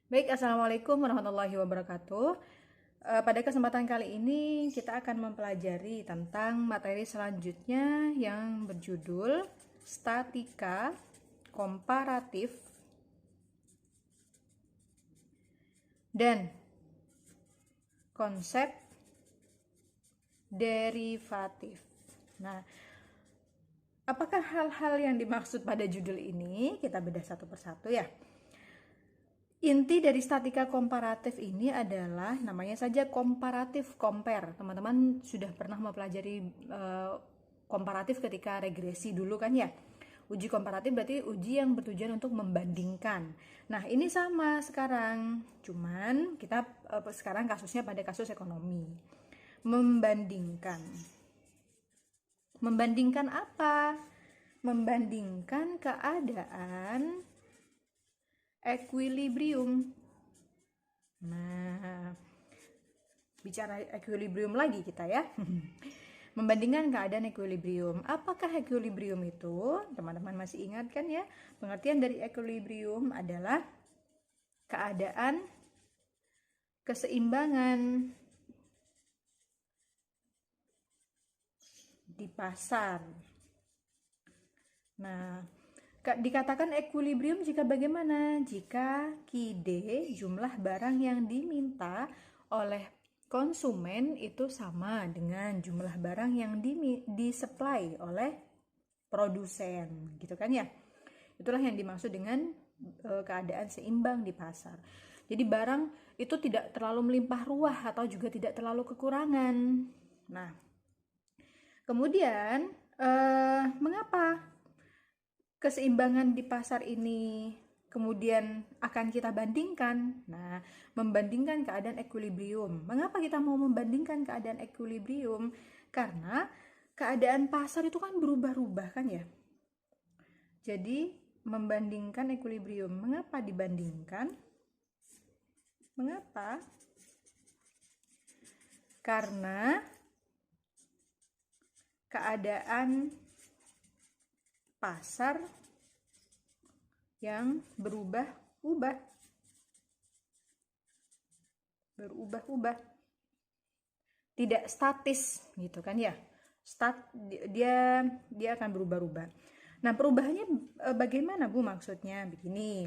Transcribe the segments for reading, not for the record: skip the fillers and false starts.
Baik, Assalamualaikum warahmatullahi wabarakatuh. Pada kesempatan kali ini kita akan mempelajari tentang materi selanjutnya yang berjudul statika komparatif dan konsep derivatif. Nah, apakah hal-hal yang dimaksud pada judul ini? Kita bedah satu persatu ya. Inti dari statika komparatif ini adalah namanya saja komparatif, compare. Teman-teman sudah pernah mempelajari komparatif ketika regresi dulu kan ya. Uji komparatif berarti uji yang bertujuan untuk membandingkan. Nah, ini sama sekarang. Cuman kita sekarang kasusnya pada kasus ekonomi. Membandingkan. Membandingkan apa? Membandingkan keadaan equilibrium. Nah, bicara equilibrium lagi kita ya. Membandingkan keadaan equilibrium. Apakah equilibrium itu? Teman-teman masih ingat kan ya? Pengertian dari equilibrium adalah keadaan keseimbangan di pasar. Nah, dikatakan equilibrium jika bagaimana? Jika QD, jumlah barang yang diminta oleh konsumen itu sama dengan jumlah barang yang disupply oleh produsen, gitu kan ya? Itulah yang dimaksud dengan keadaan seimbang di pasar. Jadi barang itu tidak terlalu melimpah ruah atau juga tidak terlalu kekurangan. Nah, kemudian mengapa keseimbangan di pasar ini kemudian akan kita bandingkan? Nah, membandingkan keadaan equilibrium. Mengapa kita mau membandingkan keadaan equilibrium? Karena keadaan pasar itu kan berubah-ubah kan ya. Jadi, membandingkan equilibrium. Mengapa dibandingkan? Mengapa? Karena keadaan pasar yang berubah-ubah, tidak statis gitu kan ya. Dia akan berubah-ubah. Nah, perubahannya bagaimana Bu maksudnya? Begini,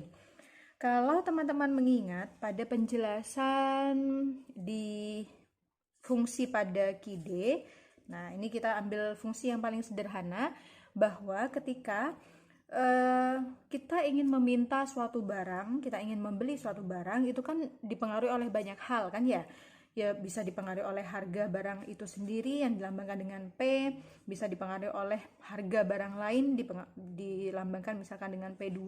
kalau teman-teman mengingat pada penjelasan di fungsi pada QD, nah ini kita ambil fungsi yang paling sederhana, bahwa ketika kita ingin meminta suatu barang, kita ingin membeli suatu barang, itu kan dipengaruhi oleh banyak hal kan ya. Ya, bisa dipengaruhi oleh harga barang itu sendiri yang dilambangkan dengan P, bisa dipengaruhi oleh harga barang lain dilambangkan misalkan dengan P2,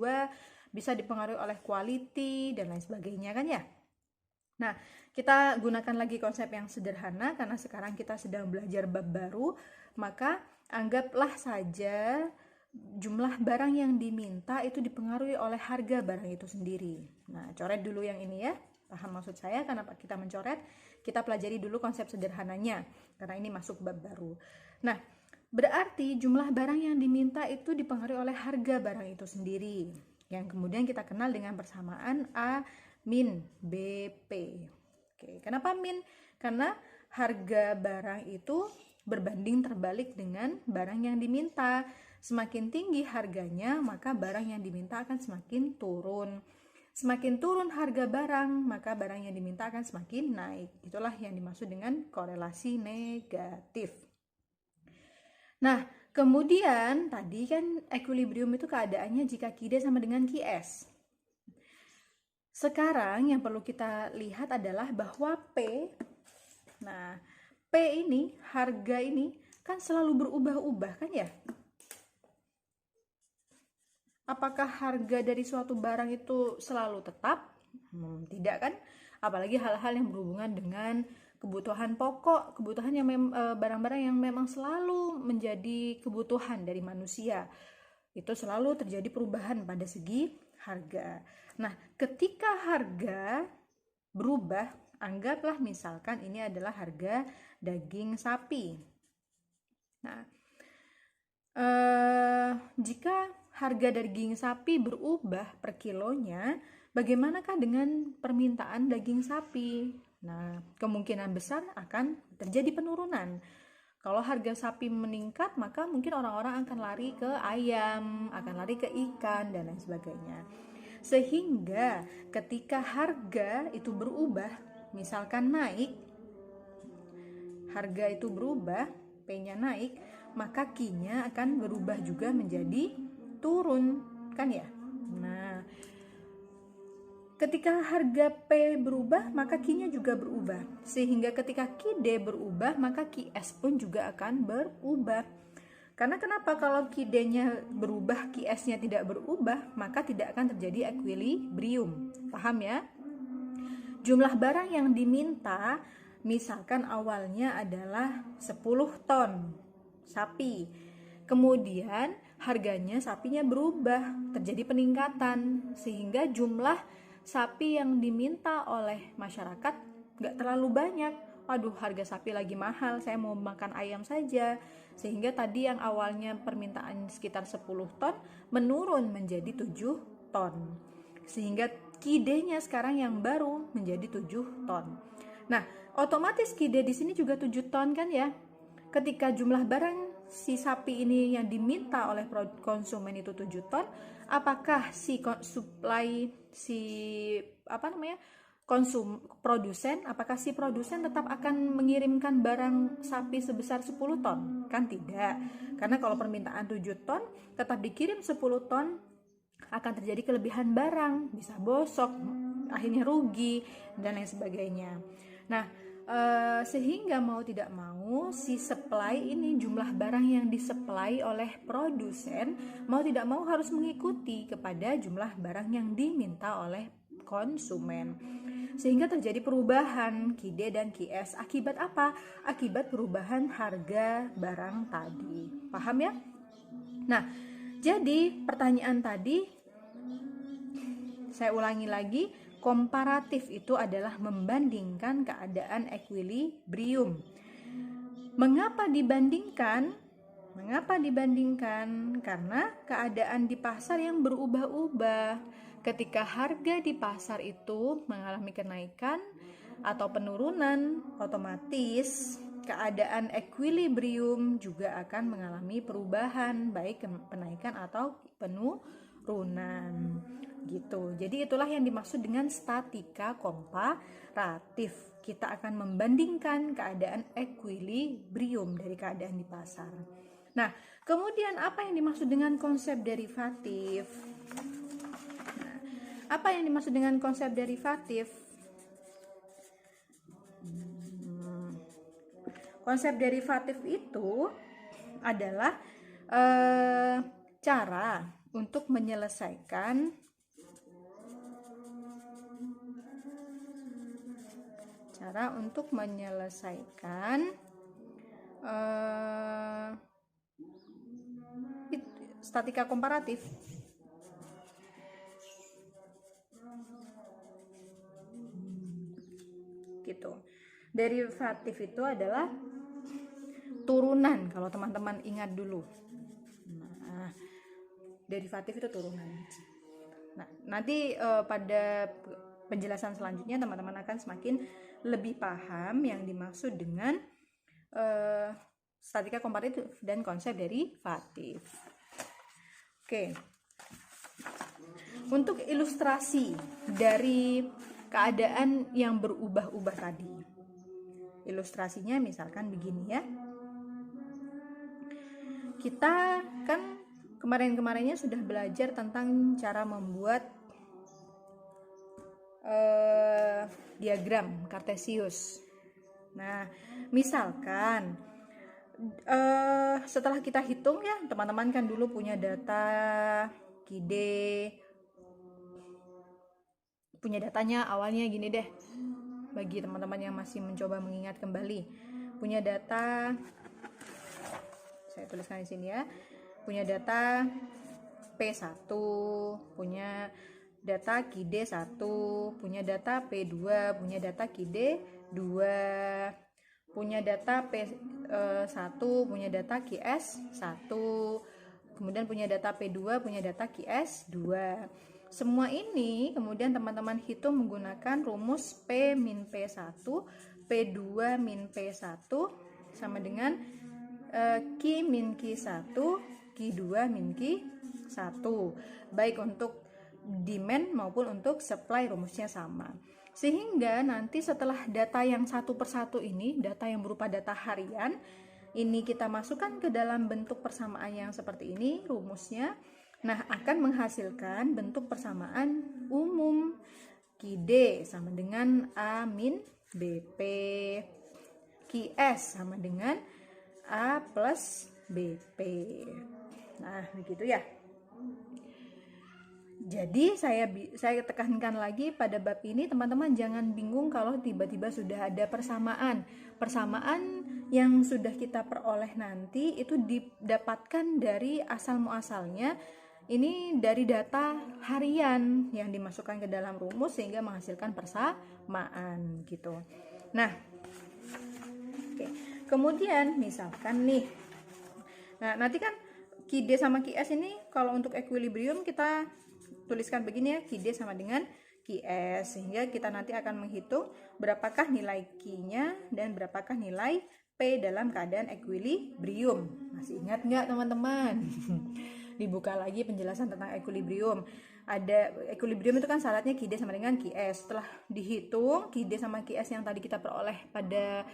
bisa dipengaruhi oleh quality dan lain sebagainya kan ya. Nah, kita gunakan lagi konsep yang sederhana karena sekarang kita sedang belajar bab baru, maka anggaplah saja jumlah barang yang diminta itu dipengaruhi oleh harga barang itu sendiri. Nah, coret dulu yang ini ya. Paham maksud saya kenapa kita mencoret? Kita pelajari dulu konsep sederhananya karena ini masuk bab baru. Nah, berarti jumlah barang yang diminta itu dipengaruhi oleh harga barang itu sendiri, yang kemudian kita kenal dengan persamaan A min BP. Oke, kenapa min? Karena harga barang itu berbanding terbalik dengan barang yang diminta. Semakin tinggi harganya, maka barang yang diminta akan semakin turun. Semakin turun harga barang, maka barang yang diminta akan semakin naik. Itulah yang dimaksud dengan korelasi negatif. Nah, kemudian tadi kan equilibrium itu keadaannya jika QD sama dengan QS. Sekarang yang perlu kita lihat adalah bahwa P, nah P ini, harga ini kan selalu berubah-ubah kan ya. Apakah harga dari suatu barang itu selalu tetap? Tidak kan? Apalagi hal-hal yang berhubungan dengan kebutuhan pokok, kebutuhan yang barang-barang yang memang selalu menjadi kebutuhan dari manusia. Itu selalu terjadi perubahan pada segi harga. Nah, ketika harga berubah, anggaplah misalkan ini adalah harga daging sapi. Nah, jika harga daging sapi berubah per kilonya, bagaimanakah dengan permintaan daging sapi? Nah, kemungkinan besar akan terjadi penurunan. Kalau harga sapi meningkat, maka mungkin orang-orang akan lari ke ayam, akan lari ke ikan, dan lain sebagainya. Sehingga ketika harga itu berubah, misalkan naik, harga itu berubah, P-nya naik, maka Q-nya akan berubah juga menjadi turun, kan ya? Nah, ketika harga P berubah, maka Q-nya juga berubah. Sehingga ketika QD berubah, maka QS pun juga akan berubah. Karena kenapa? Kalau QD-nya berubah, QS-nya tidak berubah, maka tidak akan terjadi equilibrium. Paham ya? Jumlah barang yang diminta, misalkan awalnya adalah 10 ton sapi. Kemudian harganya sapinya berubah, terjadi peningkatan, sehingga jumlah sapi yang diminta oleh masyarakat gak terlalu banyak. Aduh, harga sapi lagi mahal, saya mau makan ayam saja. Sehingga tadi yang awalnya permintaan sekitar 10 ton menurun menjadi 7 ton. Sehingga KID-nya sekarang yang baru menjadi 7 ton. Nah, otomatis KID di sini juga 7 ton kan ya. Ketika jumlah barang si sapi ini yang diminta oleh konsumen itu 7 ton, apakah si produsen, apakah si produsen tetap akan mengirimkan barang sapi sebesar 10 ton? Kan tidak. Karena kalau permintaan 7 ton tetap dikirim 10 ton, akan terjadi kelebihan barang, bisa bosok, akhirnya rugi, dan lain sebagainya. Nah, sehingga mau tidak mau si supply ini, jumlah barang yang disupply oleh produsen mau tidak mau harus mengikuti kepada jumlah barang yang diminta oleh konsumen, sehingga terjadi perubahan QD dan QS. Akibat apa? Akibat perubahan harga barang tadi. Paham ya? Nah, jadi pertanyaan tadi saya ulangi lagi, komparatif itu adalah membandingkan keadaan equilibrium. Mengapa dibandingkan? Karena keadaan di pasar yang berubah-ubah. Ketika harga di pasar itu mengalami kenaikan atau penurunan, otomatis keadaan equilibrium juga akan mengalami perubahan, baik penaikan atau penurunan. Gitu. Jadi itulah yang dimaksud dengan statika komparatif. Kita akan membandingkan keadaan equilibrium dari keadaan di pasar. Nah, kemudian apa yang dimaksud dengan konsep derivatif? Nah, apa yang dimaksud dengan konsep derivatif? Konsep derivatif itu adalah cara untuk menyelesaikan statika komparatif. Gitu. Derivatif itu adalah turunan, kalau teman-teman ingat dulu. Nah, derivatif itu turunan. Nah, nanti pada penjelasan selanjutnya teman-teman akan semakin lebih paham yang dimaksud dengan statika komparatif dan konsep derivatif. Oke. Untuk ilustrasi dari keadaan yang berubah-ubah tadi. Ilustrasinya misalkan begini ya. Kita kan kemarin-kemarinnya sudah belajar tentang cara membuat diagram Kartesius. Nah, misalkan setelah kita hitung ya, teman-teman kan dulu punya data QD, punya datanya awalnya gini deh, bagi teman-teman yang masih mencoba mengingat kembali, punya data, saya tuliskan di sini ya, punya data P1, punya data QD 1, punya data P2, punya data QD 2, punya data P1, punya data QS 1, kemudian punya data P2, punya data QS 2. semua ini kemudian teman-teman hitung menggunakan rumus P min P1, P2 min P1 sama dengan Q min Q1, Q2 min Q1. Baik untuk demand maupun untuk supply rumusnya sama. Sehingga nanti setelah data yang satu persatu ini, data yang berupa data harian, ini kita masukkan ke dalam bentuk persamaan yang seperti ini rumusnya. Nah, akan menghasilkan bentuk persamaan umum QD sama dengan A min BP, QS sama dengan A plus BP. Nah, begitu ya. Jadi saya tekankan lagi pada bab ini, teman-teman jangan bingung kalau tiba-tiba sudah ada persamaan. Persamaan yang sudah kita peroleh nanti itu didapatkan dari asal muasalnya. Ini dari data harian yang dimasukkan ke dalam rumus sehingga menghasilkan persamaan gitu. Nah, oke. Kemudian misalkan nih, nah nanti kan QD sama QS ini kalau untuk equilibrium kita tuliskan begini ya, QD sama dengan QS, sehingga kita nanti akan menghitung berapakah nilai Q-nya dan berapakah nilai P dalam keadaan equilibrium. Masih ingat nggak teman-teman? Dibuka lagi penjelasan tentang equilibrium. Ada equilibrium itu kan syaratnya QD sama dengan QS. Setelah dihitung QD sama QS yang tadi kita peroleh pada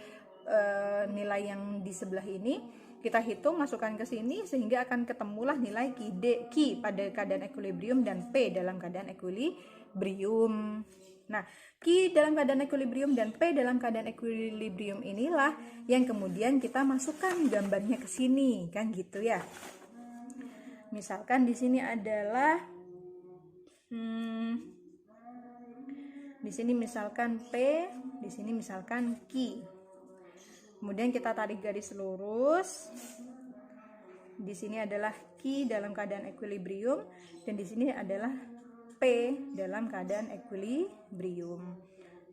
nilai yang di sebelah ini, kita hitung masukkan ke sini sehingga akan ketemulah nilai Q pada keadaan equilibrium dan P dalam keadaan equilibrium. Nah, Q dalam keadaan equilibrium dan P dalam keadaan equilibrium inilah yang kemudian kita masukkan gambarnya ke sini, kan gitu ya. Misalkan di sini adalah di sini misalkan P, di sini misalkan Q. Kemudian kita tarik garis lurus. Di sini adalah Q dalam keadaan equilibrium dan di sini adalah P dalam keadaan equilibrium.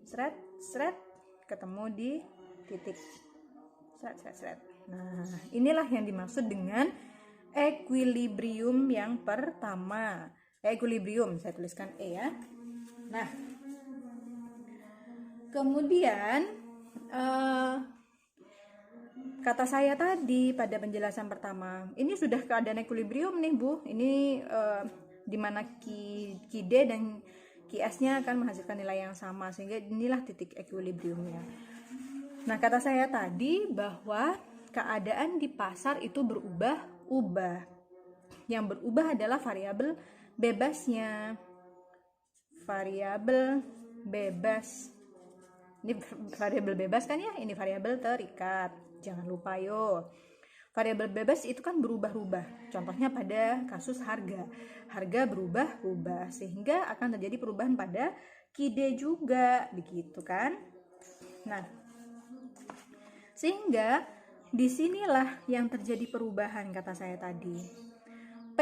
Seret, seret, ketemu di titik. Seret, seret, seret. Nah, inilah yang dimaksud dengan equilibrium yang pertama. Equilibrium, saya tuliskan E ya. Nah, kemudian kata saya tadi pada penjelasan pertama, ini sudah keadaan equilibrium nih Bu. Ini di mana QD dan QS-nya akan menghasilkan nilai yang sama, sehingga inilah titik equilibriumnya. Nah, kata saya tadi bahwa keadaan di pasar itu berubah-ubah. Yang berubah adalah variabel bebasnya. Variabel bebas. Ini variabel bebas kan ya? Ini variabel terikat. Jangan lupa yo. Variabel bebas itu kan berubah-ubah. Contohnya pada kasus harga. Harga berubah-ubah sehingga akan terjadi perubahan pada QD juga, begitu kan? Nah, sehingga disinilah yang terjadi perubahan kata saya tadi. P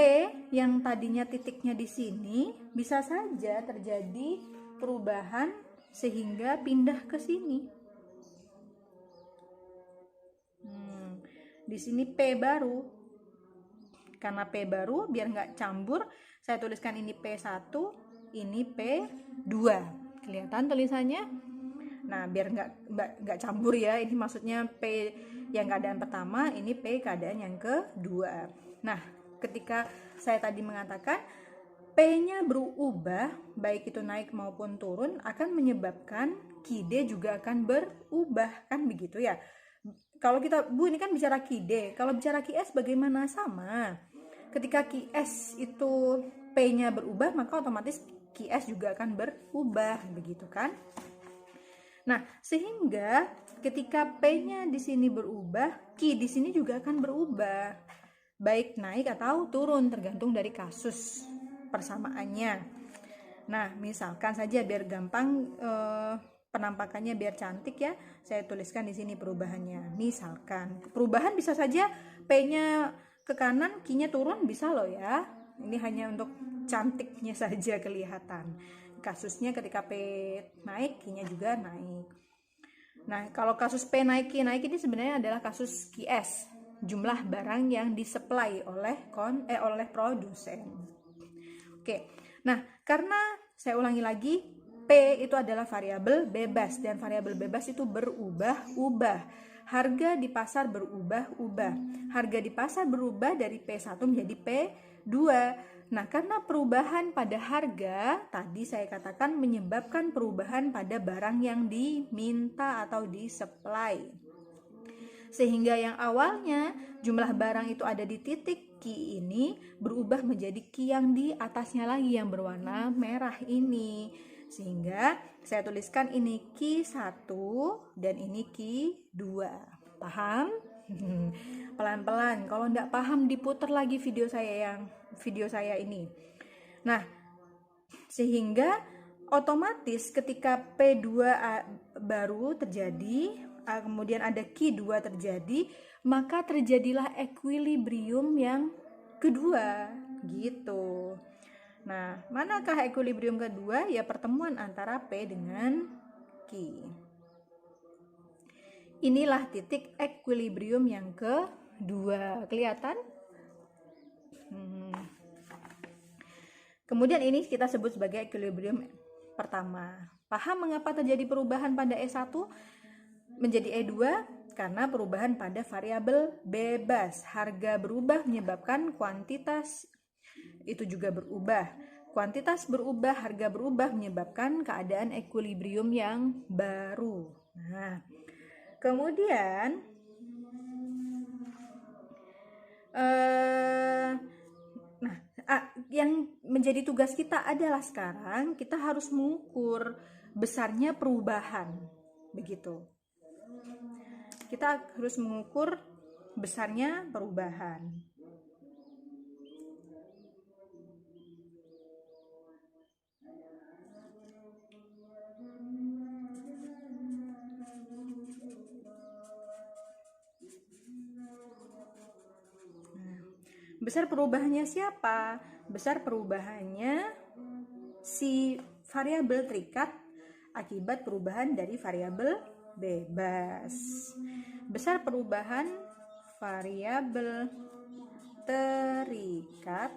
yang tadinya titiknya di sini bisa saja terjadi perubahan sehingga pindah ke sini. Di sini P baru. Karena P baru biar nggak campur, saya tuliskan ini P1, ini P2. Kelihatan tulisannya? Nah, biar nggak campur ya, ini maksudnya P yang keadaan pertama, ini P keadaan yang kedua. Nah, ketika saya tadi mengatakan P-nya berubah, baik itu naik maupun turun, akan menyebabkan QD juga akan berubah, kan begitu ya. Kalau kita, Bu, ini kan bicara QD, kalau bicara QS bagaimana? Sama. Ketika QS itu P-nya berubah, maka otomatis QS juga akan berubah, begitu kan? Nah, sehingga ketika P-nya di sini berubah, Q di sini juga akan berubah. Baik naik atau turun tergantung dari kasus persamaannya. Nah, misalkan saja biar gampang penampakannya biar cantik ya, saya tuliskan di sini perubahannya. Misalkan perubahan bisa saja P-nya ke kanan, Q-nya turun, bisa loh ya. Ini hanya untuk cantiknya saja kelihatan. Kasusnya ketika P naik, Q-nya juga naik. Nah, kalau kasus P naik, Q naik ini sebenarnya adalah kasus QS, jumlah barang yang disuplai oleh produsen. Oke. Nah, Karena saya ulangi lagi, P itu adalah variabel bebas dan variabel bebas itu berubah-ubah. Harga di pasar berubah-ubah. Harga di pasar berubah dari P1 menjadi P2. Nah, karena perubahan pada harga tadi saya katakan menyebabkan perubahan pada barang yang diminta atau disupply. Sehingga yang awalnya jumlah barang itu ada di titik Q ini berubah menjadi Q yang di atasnya lagi yang berwarna merah ini. Sehingga saya tuliskan ini Q1 dan ini Q2. Paham? Pelan-pelan. Kalau enggak paham diputar lagi video saya ini. Nah, sehingga otomatis ketika P2 baru terjadi, kemudian ada Q2 terjadi, maka terjadilah equilibrium yang kedua gitu. Nah, manakah equilibrium kedua? Ya pertemuan antara P dengan Q. Inilah titik equilibrium yang kedua. Kelihatan? Kemudian ini kita sebut sebagai equilibrium pertama. Paham mengapa terjadi perubahan pada E1 menjadi E2? Karena perubahan pada variabel bebas. Harga berubah menyebabkan kuantitas itu juga berubah. Kuantitas berubah, harga berubah menyebabkan keadaan equilibrium yang baru. Nah, kemudian yang menjadi tugas kita adalah sekarang kita harus mengukur besarnya perubahan. Begitu. Kita harus mengukur besarnya perubahan. Besar perubahannya siapa? Besar perubahannya si variabel terikat akibat perubahan dari variabel bebas. Besar perubahan variabel terikat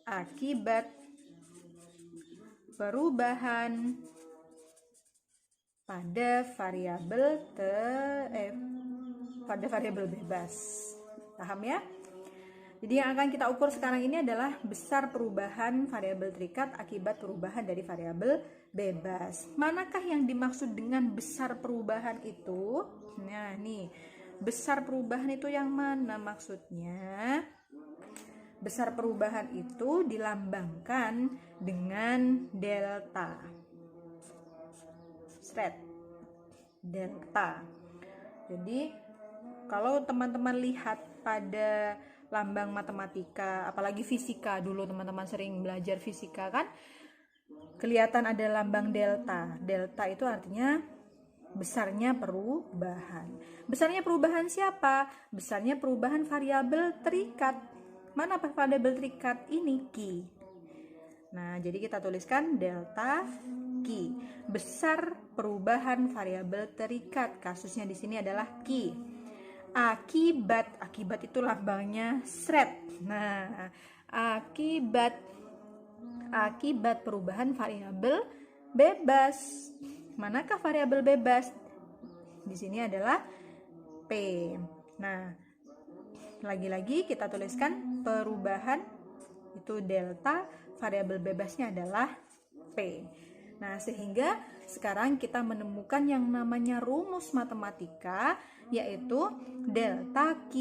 akibat perubahan pada variabel bebas. Paham ya? Jadi yang akan kita ukur sekarang ini adalah besar perubahan variabel terikat akibat perubahan dari variabel bebas. Manakah yang dimaksud dengan besar perubahan itu? Nah, nih. Besar perubahan itu yang mana maksudnya? Besar perubahan itu dilambangkan dengan delta. Delta. Jadi, kalau teman-teman lihat pada lambang matematika, apalagi fisika, dulu teman-teman sering belajar fisika kan, kelihatan ada lambang delta. Delta itu artinya besarnya perubahan. Besarnya perubahan siapa? Besarnya perubahan variabel terikat. Mana variabel terikat? Ini Q. Nah, jadi kita tuliskan delta Q. Besar perubahan variabel terikat. Kasusnya di sini adalah Q. Akibat itu lambangnya SRET. Nah, akibat perubahan variabel bebas. Manakah variabel bebas? Di sini adalah P. Nah, lagi-lagi kita tuliskan perubahan itu delta, variabel bebasnya adalah P. Nah, sehingga sekarang kita menemukan yang namanya rumus matematika, yaitu delta Q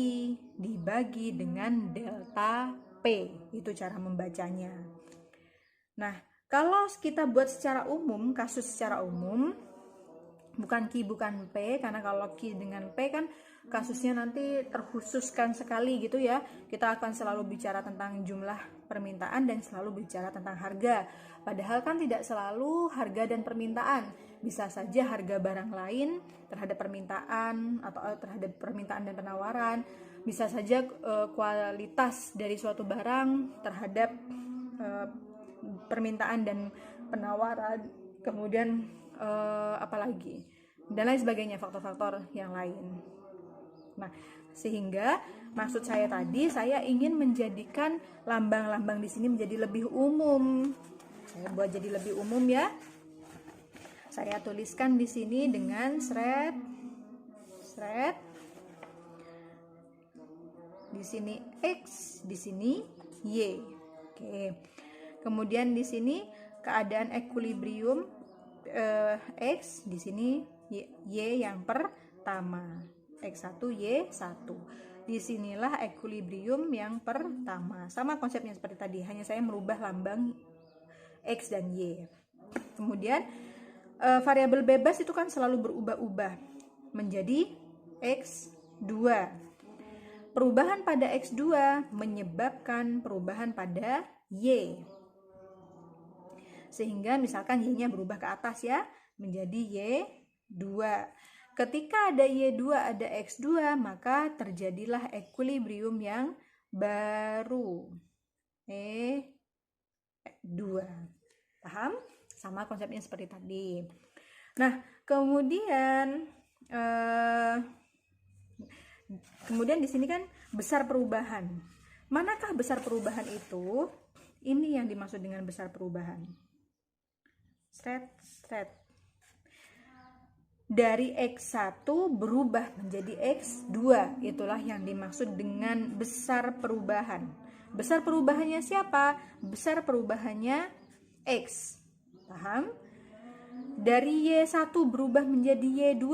dibagi dengan delta P. Itu cara membacanya. Nah, kalau kita buat secara umum, kasus secara umum, bukan Q bukan P, karena kalau Q dengan P kan kasusnya nanti terkhususkan sekali gitu ya. Kita akan selalu bicara tentang jumlah permintaan dan selalu bicara tentang harga. Padahal kan tidak selalu harga dan permintaan. Bisa saja harga barang lain terhadap permintaan atau terhadap permintaan dan penawaran. Bisa saja kualitas dari suatu barang terhadap permintaan dan penawaran. Kemudian apalagi dan lain sebagainya, faktor-faktor yang lain. Nah, Sehingga maksud saya tadi, saya ingin menjadikan lambang-lambang di sini menjadi lebih umum. Saya buat jadi lebih umum ya. Saya tuliskan di sini dengan seret. Di sini X, di sini Y. Oke. Kemudian di sini keadaan equilibrium X, di sini Y yang pertama. X1 Y1. Disinilah equilibrium yang pertama. Sama konsepnya seperti tadi, hanya saya merubah lambang X dan Y. Kemudian variabel bebas itu kan selalu berubah-ubah menjadi X2. Perubahan pada X2 menyebabkan perubahan pada Y. Sehingga misalkan Y-nya berubah ke atas ya, menjadi Y2. Ketika ada Y2, ada X2, maka terjadilah equilibrium yang baru. E2. Paham? Sama konsepnya seperti tadi. Nah, kemudian di sini kan besar perubahan. Manakah besar perubahan itu? Ini yang dimaksud dengan besar perubahan. Dari X1 berubah menjadi X2. Itulah yang dimaksud dengan besar perubahan. Besar perubahannya siapa? Besar perubahannya X. Paham? Dari Y1 berubah menjadi Y2,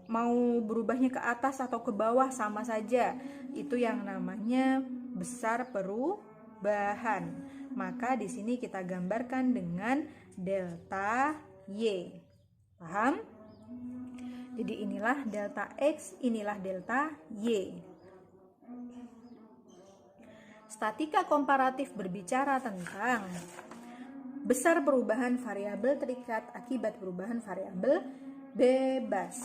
mau berubahnya ke atas atau ke bawah sama saja. Itu yang namanya besar perubahan. Maka di sini kita gambarkan dengan delta Y. Paham? Jadi inilah delta X, inilah delta Y. Statika komparatif berbicara tentang besar perubahan variabel terikat akibat perubahan variabel bebas.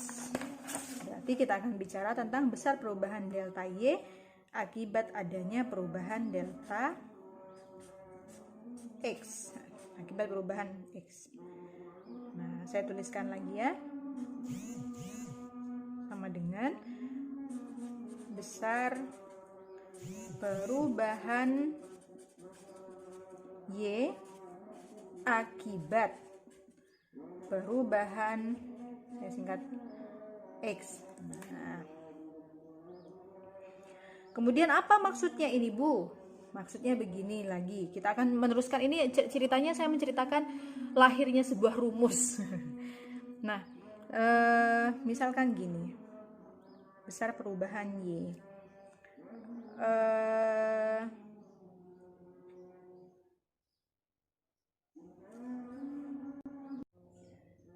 Berarti kita akan bicara tentang besar perubahan delta Y akibat adanya perubahan delta X. Akibat perubahan X. Nah, saya tuliskan lagi ya. Sama dengan besar perubahan Y akibat perubahan, saya singkat, X. Nah, kemudian apa maksudnya ini, Bu? Maksudnya begini lagi. Kita akan meneruskan ini ceritanya, saya menceritakan lahirnya sebuah rumus. Nah, misalkan gini. Besar perubahan Y.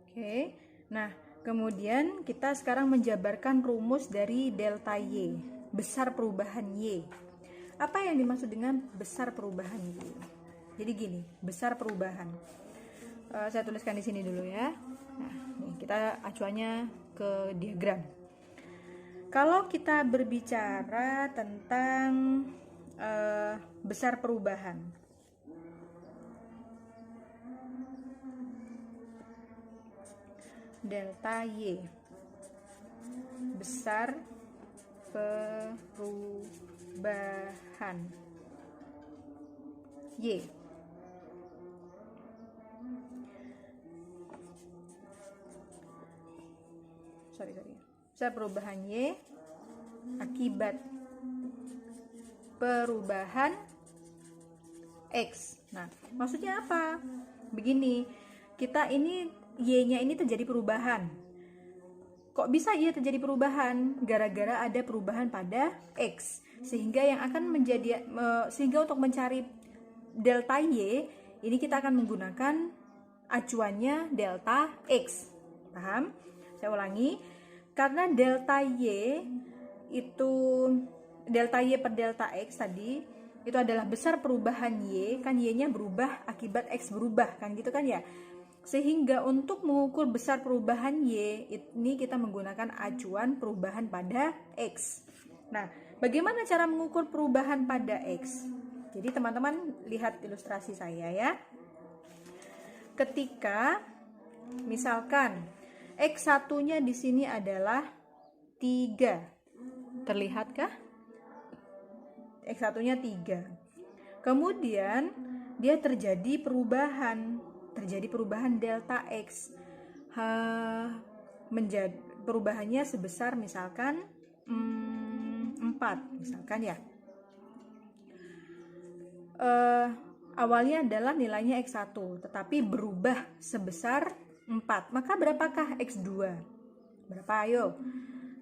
Oke. Nah, kemudian kita sekarang menjabarkan rumus dari delta Y, besar perubahan Y. Apa yang dimaksud dengan besar perubahan Y? Jadi gini, besar perubahan. Saya tuliskan di sini dulu ya. Nah, nih, kita acuannya ke diagram. Kalau kita berbicara tentang besar perubahan, delta Y, besar perubahan Y. Besar perubahan Y akibat perubahan X. Nah, maksudnya apa? Begini, kita ini Y-nya ini terjadi perubahan. Kok bisa Y terjadi perubahan? Gara-gara ada perubahan pada X. Sehingga yang akan menjadi sehingga untuk mencari delta Y, ini kita akan menggunakan acuannya delta X. Paham? Saya ulangi. Karena delta Y itu delta Y per delta X tadi itu adalah besar perubahan Y, kan Y-nya berubah akibat X berubah, kan gitu kan ya. Sehingga untuk mengukur besar perubahan Y ini kita menggunakan acuan perubahan pada X. Nah, bagaimana cara mengukur perubahan pada X? Jadi teman-teman lihat ilustrasi saya ya. Ketika misalkan X1-nya di sini adalah 3. Terlihatkah? X1 nya 3. Kemudian dia terjadi perubahan delta X. Perubahannya sebesar misalkan 4 misalkan ya. Awalnya adalah nilainya X1 tetapi berubah sebesar 4. Maka berapakah X2? Berapa ayo?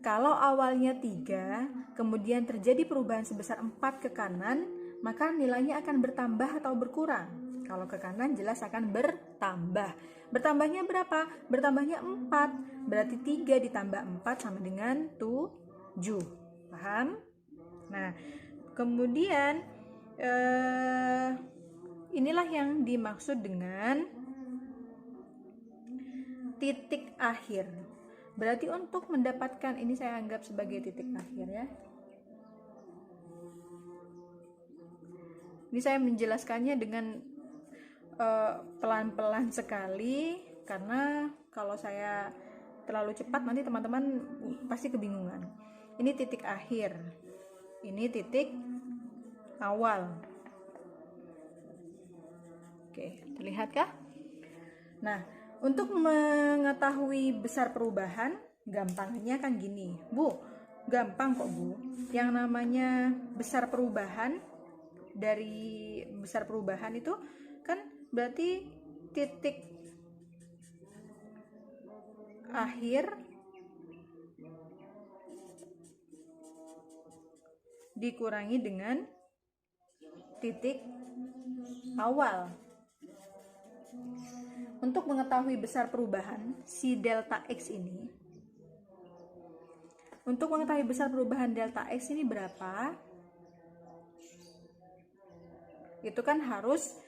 Kalau awalnya 3 kemudian terjadi perubahan sebesar 4 ke kanan, maka nilainya akan bertambah atau berkurang. Kalau ke kanan jelas akan bertambah. Bertambahnya berapa? Bertambahnya 4. Berarti 3 ditambah 4 sama dengan 7. Paham? Nah, kemudian inilah yang dimaksud dengan titik akhir. Berarti untuk mendapatkan, ini saya anggap sebagai titik akhir ya. Ini saya menjelaskannya dengan pelan-pelan sekali, karena kalau saya terlalu cepat nanti teman-teman pasti kebingungan. Ini titik akhir, ini titik awal. Oke, terlihatkah? Nah, untuk mengetahui besar perubahan, gampangnya kan gini, Bu. Gampang kok, Bu. Yang namanya besar perubahan, dari besar perubahan itu kan berarti titik akhir dikurangi dengan titik awal. Untuk mengetahui besar perubahan si delta X ini, untuk mengetahui besar perubahan delta X ini berapa, itu kan harus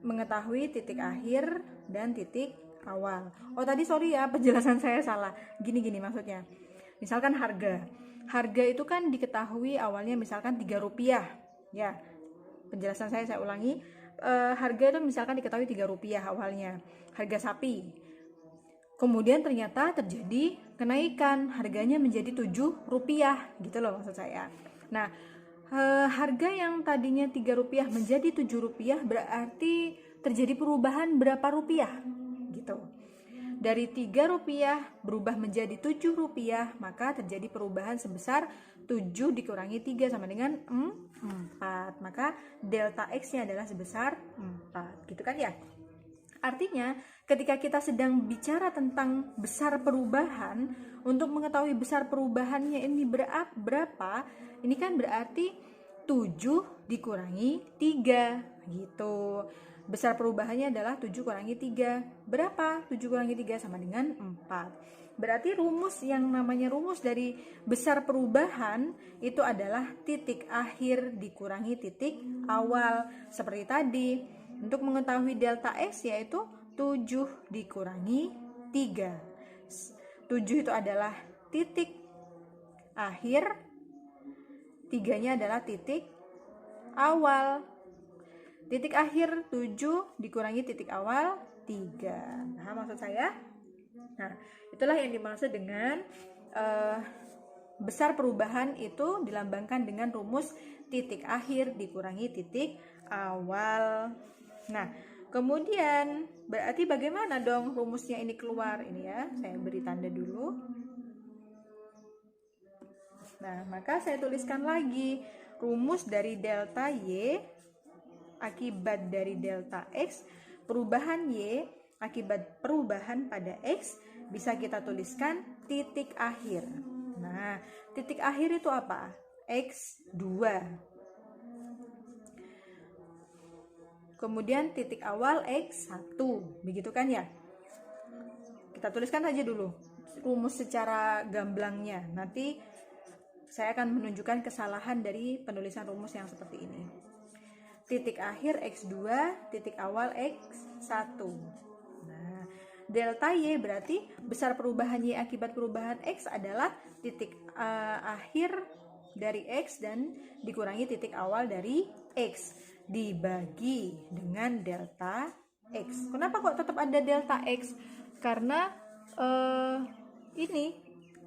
mengetahui titik akhir dan titik awal. Oh tadi sorry ya, penjelasan saya salah. Gini maksudnya. Misalkan harga itu kan diketahui awalnya misalkan 3 rupiah ya. Penjelasan saya ulangi, harga itu misalkan diketahui 3 rupiah awalnya, harga sapi. Kemudian ternyata terjadi kenaikan, harganya menjadi 7 rupiah gitu loh maksud saya. Nah, harga yang tadinya 3 rupiah menjadi 7 rupiah berarti terjadi perubahan berapa rupiah gitu. Dari 3 rupiah berubah menjadi 7 rupiah, maka terjadi perubahan sebesar 7 dikurangi 3 sama dengan 4. Maka delta X-nya adalah sebesar 4. Gitu kan ya? Artinya, ketika kita sedang bicara tentang besar perubahan, untuk mengetahui besar perubahannya ini berapa, ini kan berarti 7 dikurangi 3 gitu. Besar perubahannya adalah 7 kurangi 3. Berapa? 7 kurangi 3 sama dengan 4. Berarti rumus yang namanya rumus dari besar perubahan itu adalah titik akhir dikurangi titik awal. Seperti tadi, untuk mengetahui delta X yaitu 7 dikurangi 3. 7 itu adalah titik akhir, 3-nya adalah titik awal. Titik akhir 7 dikurangi titik awal 3. Nah, maksud saya? Nah, itulah yang dimaksud dengan besar perubahan itu dilambangkan dengan rumus titik akhir dikurangi titik awal. Nah, kemudian berarti bagaimana dong rumusnya ini keluar? Ini ya, saya beri tanda dulu. Nah, maka saya tuliskan lagi rumus dari delta Y akibat dari delta X, perubahan Y akibat perubahan pada X, bisa kita tuliskan titik akhir. Nah, titik akhir itu apa? X2. Kemudian titik awal X1. Begitu kan ya? Kita tuliskan aja dulu rumus secara gamblangnya. Nanti saya akan menunjukkan kesalahan dari penulisan rumus yang seperti ini. Titik akhir X2, titik awal X1. Nah, delta Y berarti besar perubahan Y akibat perubahan X adalah titik akhir dari X dan dikurangi titik awal dari X dibagi dengan delta X. Kenapa kok tetap ada delta X? Karena ini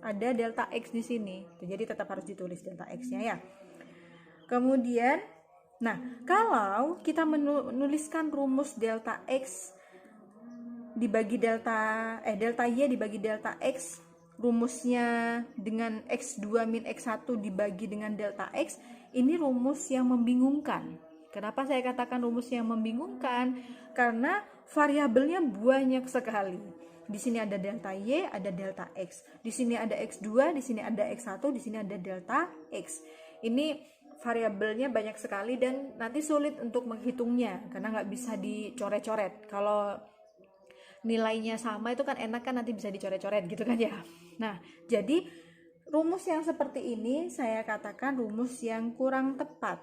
ada delta X di sini. Jadi tetap harus ditulis delta X-nya ya. Kemudian, nah, kalau kita menuliskan rumus delta X dibagi delta Y dibagi delta X, rumusnya dengan X2 min X1 dibagi dengan delta X, ini rumus yang membingungkan. Kenapa saya katakan rumus yang membingungkan? Karena variabelnya banyak sekali. Di sini ada delta Y, ada delta X. Di sini ada X2, di sini ada X1, di sini ada delta X. Ini variabelnya banyak sekali dan nanti sulit untuk menghitungnya karena nggak bisa dicoret-coret. Kalau nilainya sama itu kan enak kan, nanti bisa dicoret-coret gitu kan ya. Nah, jadi rumus yang seperti ini saya katakan rumus yang kurang tepat.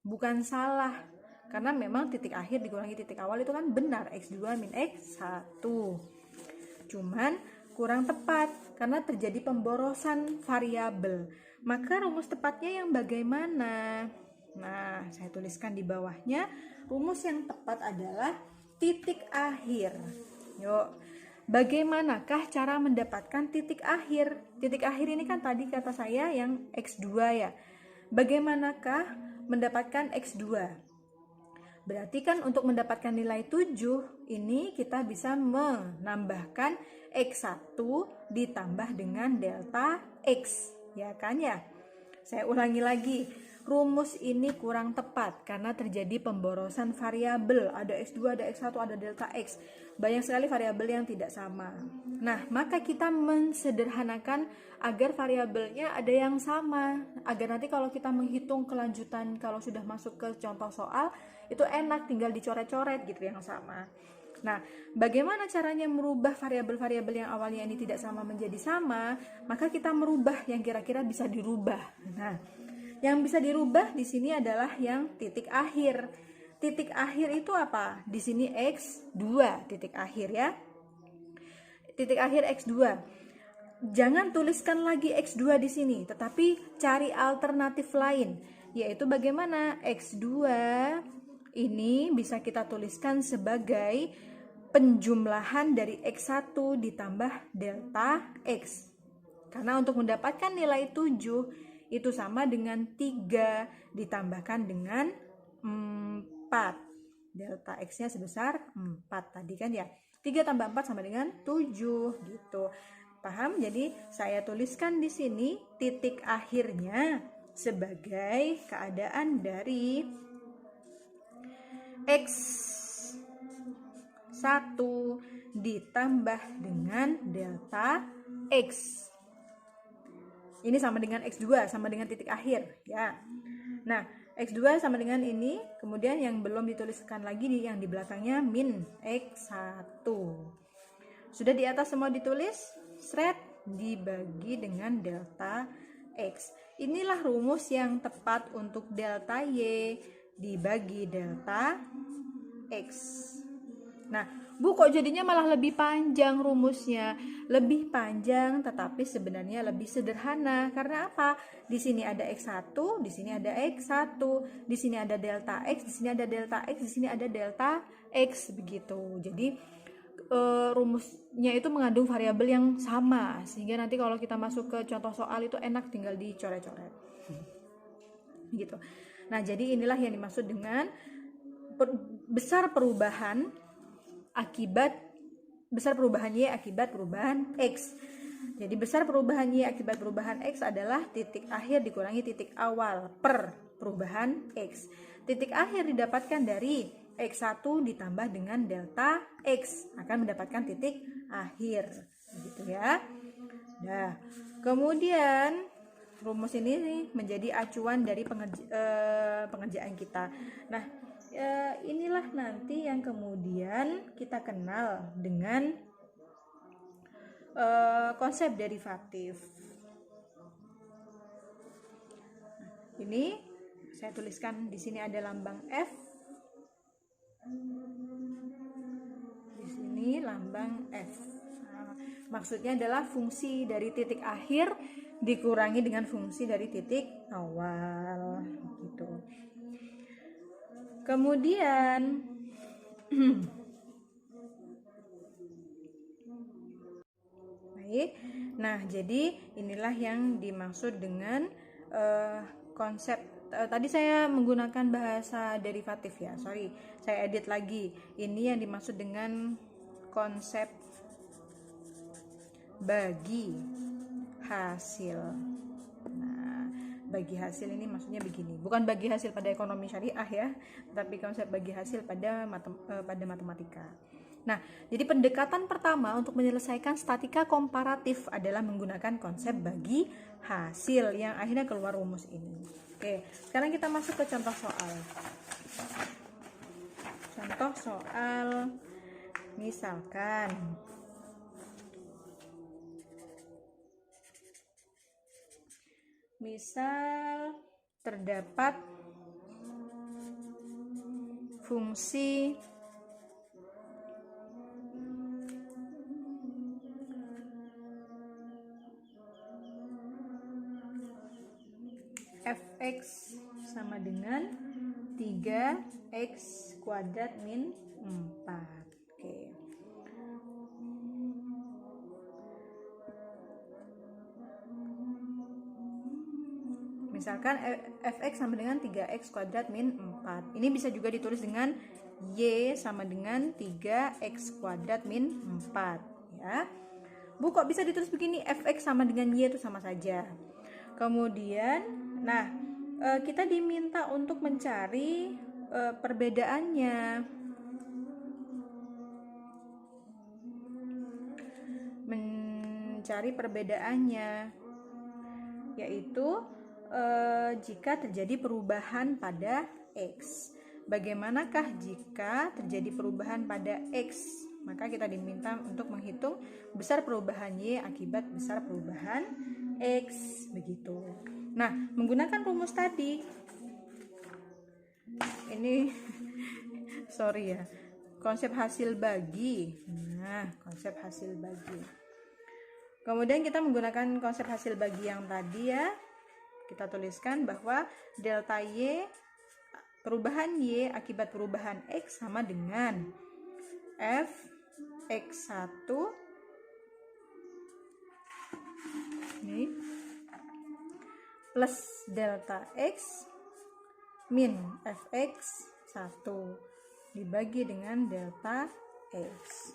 Bukan salah, karena memang titik akhir dikurangi titik awal itu kan benar, X2 min X1. Cuman kurang tepat karena terjadi pemborosan variabel. Maka rumus tepatnya yang bagaimana? Nah, saya tuliskan di bawahnya, rumus yang tepat adalah titik akhir. Yuk, bagaimanakah cara mendapatkan titik akhir? Titik akhir ini kan tadi kata saya yang X2 ya. Bagaimanakah mendapatkan X2? Berarti kan untuk mendapatkan nilai 7 ini kita bisa menambahkan X1 ditambah dengan delta X, ya kan ya? Saya ulangi lagi, rumus ini kurang tepat karena terjadi pemborosan variabel. Ada X2, ada X1, ada delta X. Banyak sekali variabel yang tidak sama. Nah, maka kita mensederhanakan agar variabelnya ada yang sama. Agar nanti kalau kita menghitung kelanjutan, kalau sudah masuk ke contoh soal, itu enak tinggal dicoret-coret gitu yang sama. Nah, bagaimana caranya merubah variabel-variabel yang awalnya ini tidak sama menjadi sama? Maka kita merubah yang kira-kira bisa dirubah. Nah, yang bisa dirubah di sini adalah yang titik akhir. Titik akhir itu apa? Di sini X2 titik akhir ya. Titik akhir X2. Jangan tuliskan lagi X2 di sini, tetapi cari alternatif lain, yaitu bagaimana X2 ini bisa kita tuliskan sebagai penjumlahan dari X1 ditambah delta X. Karena untuk mendapatkan nilai 7 itu sama dengan 3 ditambahkan dengan 4. Delta X-nya sebesar 4 tadi kan ya. 3 tambah 4 sama dengan 7 gitu. Paham? Jadi saya tuliskan di sini titik akhirnya sebagai keadaan dari X1 ditambah dengan delta X. Ini sama dengan X2, sama dengan titik akhir ya. Nah, X2 sama dengan ini, kemudian yang belum dituliskan lagi yang di belakangnya min X1. Sudah di atas semua ditulis, seret dibagi dengan delta X. Inilah rumus yang tepat untuk delta Y dibagi delta X. Nah, Bu, kok jadinya malah lebih panjang rumusnya? Lebih panjang tetapi sebenarnya lebih sederhana. Karena apa? Di sini ada X1, di sini ada X1, di sini ada delta X, di sini ada delta X, di sini ada delta X begitu. Jadi rumusnya itu mengandung variabel yang sama sehingga nanti kalau kita masuk ke contoh soal itu enak tinggal dicoret-coret. Gitu. Nah, jadi inilah yang dimaksud dengan besar perubahan Y akibat perubahan X. Jadi besar perubahan Y akibat perubahan X adalah titik akhir dikurangi titik awal per perubahan X. Titik akhir didapatkan dari X1 ditambah dengan delta X akan mendapatkan titik akhir. Gitu ya. Nah, kemudian rumus ini menjadi acuan dari pengerjaan kita. Nah, inilah nanti yang kemudian kita kenal dengan konsep derivatif. Ini saya tuliskan di sini ada lambang F. Di sini lambang F. Nah, maksudnya adalah fungsi dari titik akhir dikurangi dengan fungsi dari titik awal gitu. Kemudian baik, Nah, jadi inilah yang dimaksud dengan konsep. Tadi saya menggunakan bahasa derivatif ya, sorry, saya edit lagi. Ini yang dimaksud dengan konsep bagi hasil. Nah, bagi hasil ini maksudnya begini, bukan bagi hasil pada ekonomi syariah ya, tapi konsep bagi hasil pada matematika. Nah, jadi pendekatan pertama untuk menyelesaikan statika komparatif adalah menggunakan konsep bagi hasil yang akhirnya keluar rumus ini. Oke, sekarang kita masuk ke contoh soal. Contoh soal, misalkan terdapat fungsi fx sama dengan 3x kuadrat min 4. Oke. Misalkan fx sama dengan 3x kuadrat min 4. Ini bisa juga ditulis dengan y sama dengan 3x kuadrat min 4 ya. Bu, kok bisa ditulis begini? Fx sama dengan y itu sama saja. Kemudian, nah, kita diminta untuk mencari perbedaannya. Yaitu jika terjadi perubahan pada x. Bagaimanakah jika terjadi perubahan pada x? Maka kita diminta untuk menghitung besar perubahan y akibat besar perubahan x, begitu. Nah, menggunakan rumus tadi, ini sorry ya, konsep hasil bagi. Nah, konsep hasil bagi. Kemudian kita menggunakan konsep hasil bagi yang tadi ya. Kita tuliskan bahwa delta y, perubahan y akibat perubahan x sama dengan fx1 ini plus delta x min fx1 dibagi dengan delta x.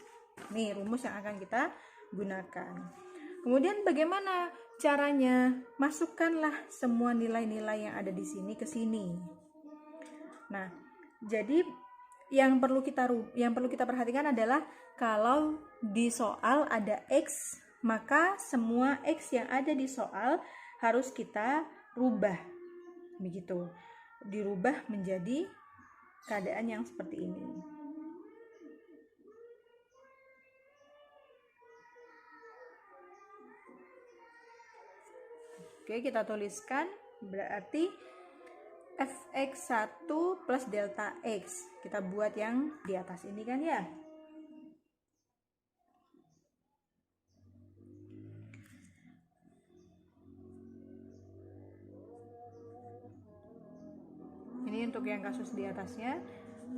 Nih rumus yang akan kita gunakan. Kemudian bagaimana caranya? Masukkanlah semua nilai-nilai yang ada di sini ke sini. Nah, jadi yang perlu kita perhatikan adalah kalau di soal ada x, maka semua x yang ada di soal harus kita rubah. Begitu. Dirubah menjadi keadaan yang seperti ini. Oke, kita tuliskan berarti fx1 plus delta x. Kita buat yang di atas ini kan ya. Ini untuk yang kasus di atasnya,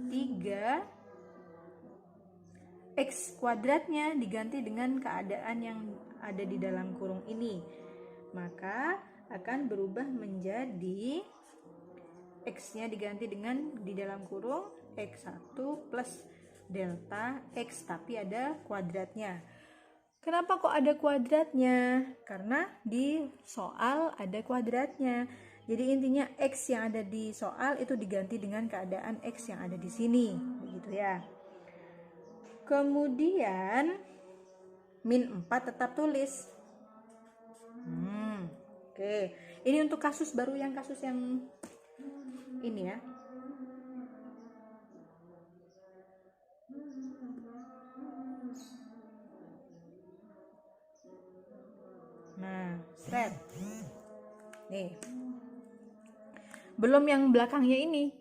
3x kuadratnya diganti dengan keadaan yang ada di dalam kurung ini. Maka akan berubah menjadi x-nya diganti dengan di dalam kurung x1 plus delta x, tapi ada kuadratnya. Kenapa kok ada kuadratnya? Karena di soal ada kuadratnya. Jadi intinya x yang ada di soal itu diganti dengan keadaan x yang ada di sini, begitu ya. Kemudian min 4 tetap tulis. Oke, ini untuk kasus baru, yang kasus yang ini ya. Nah, set. Nih. Belum yang belakangnya ini.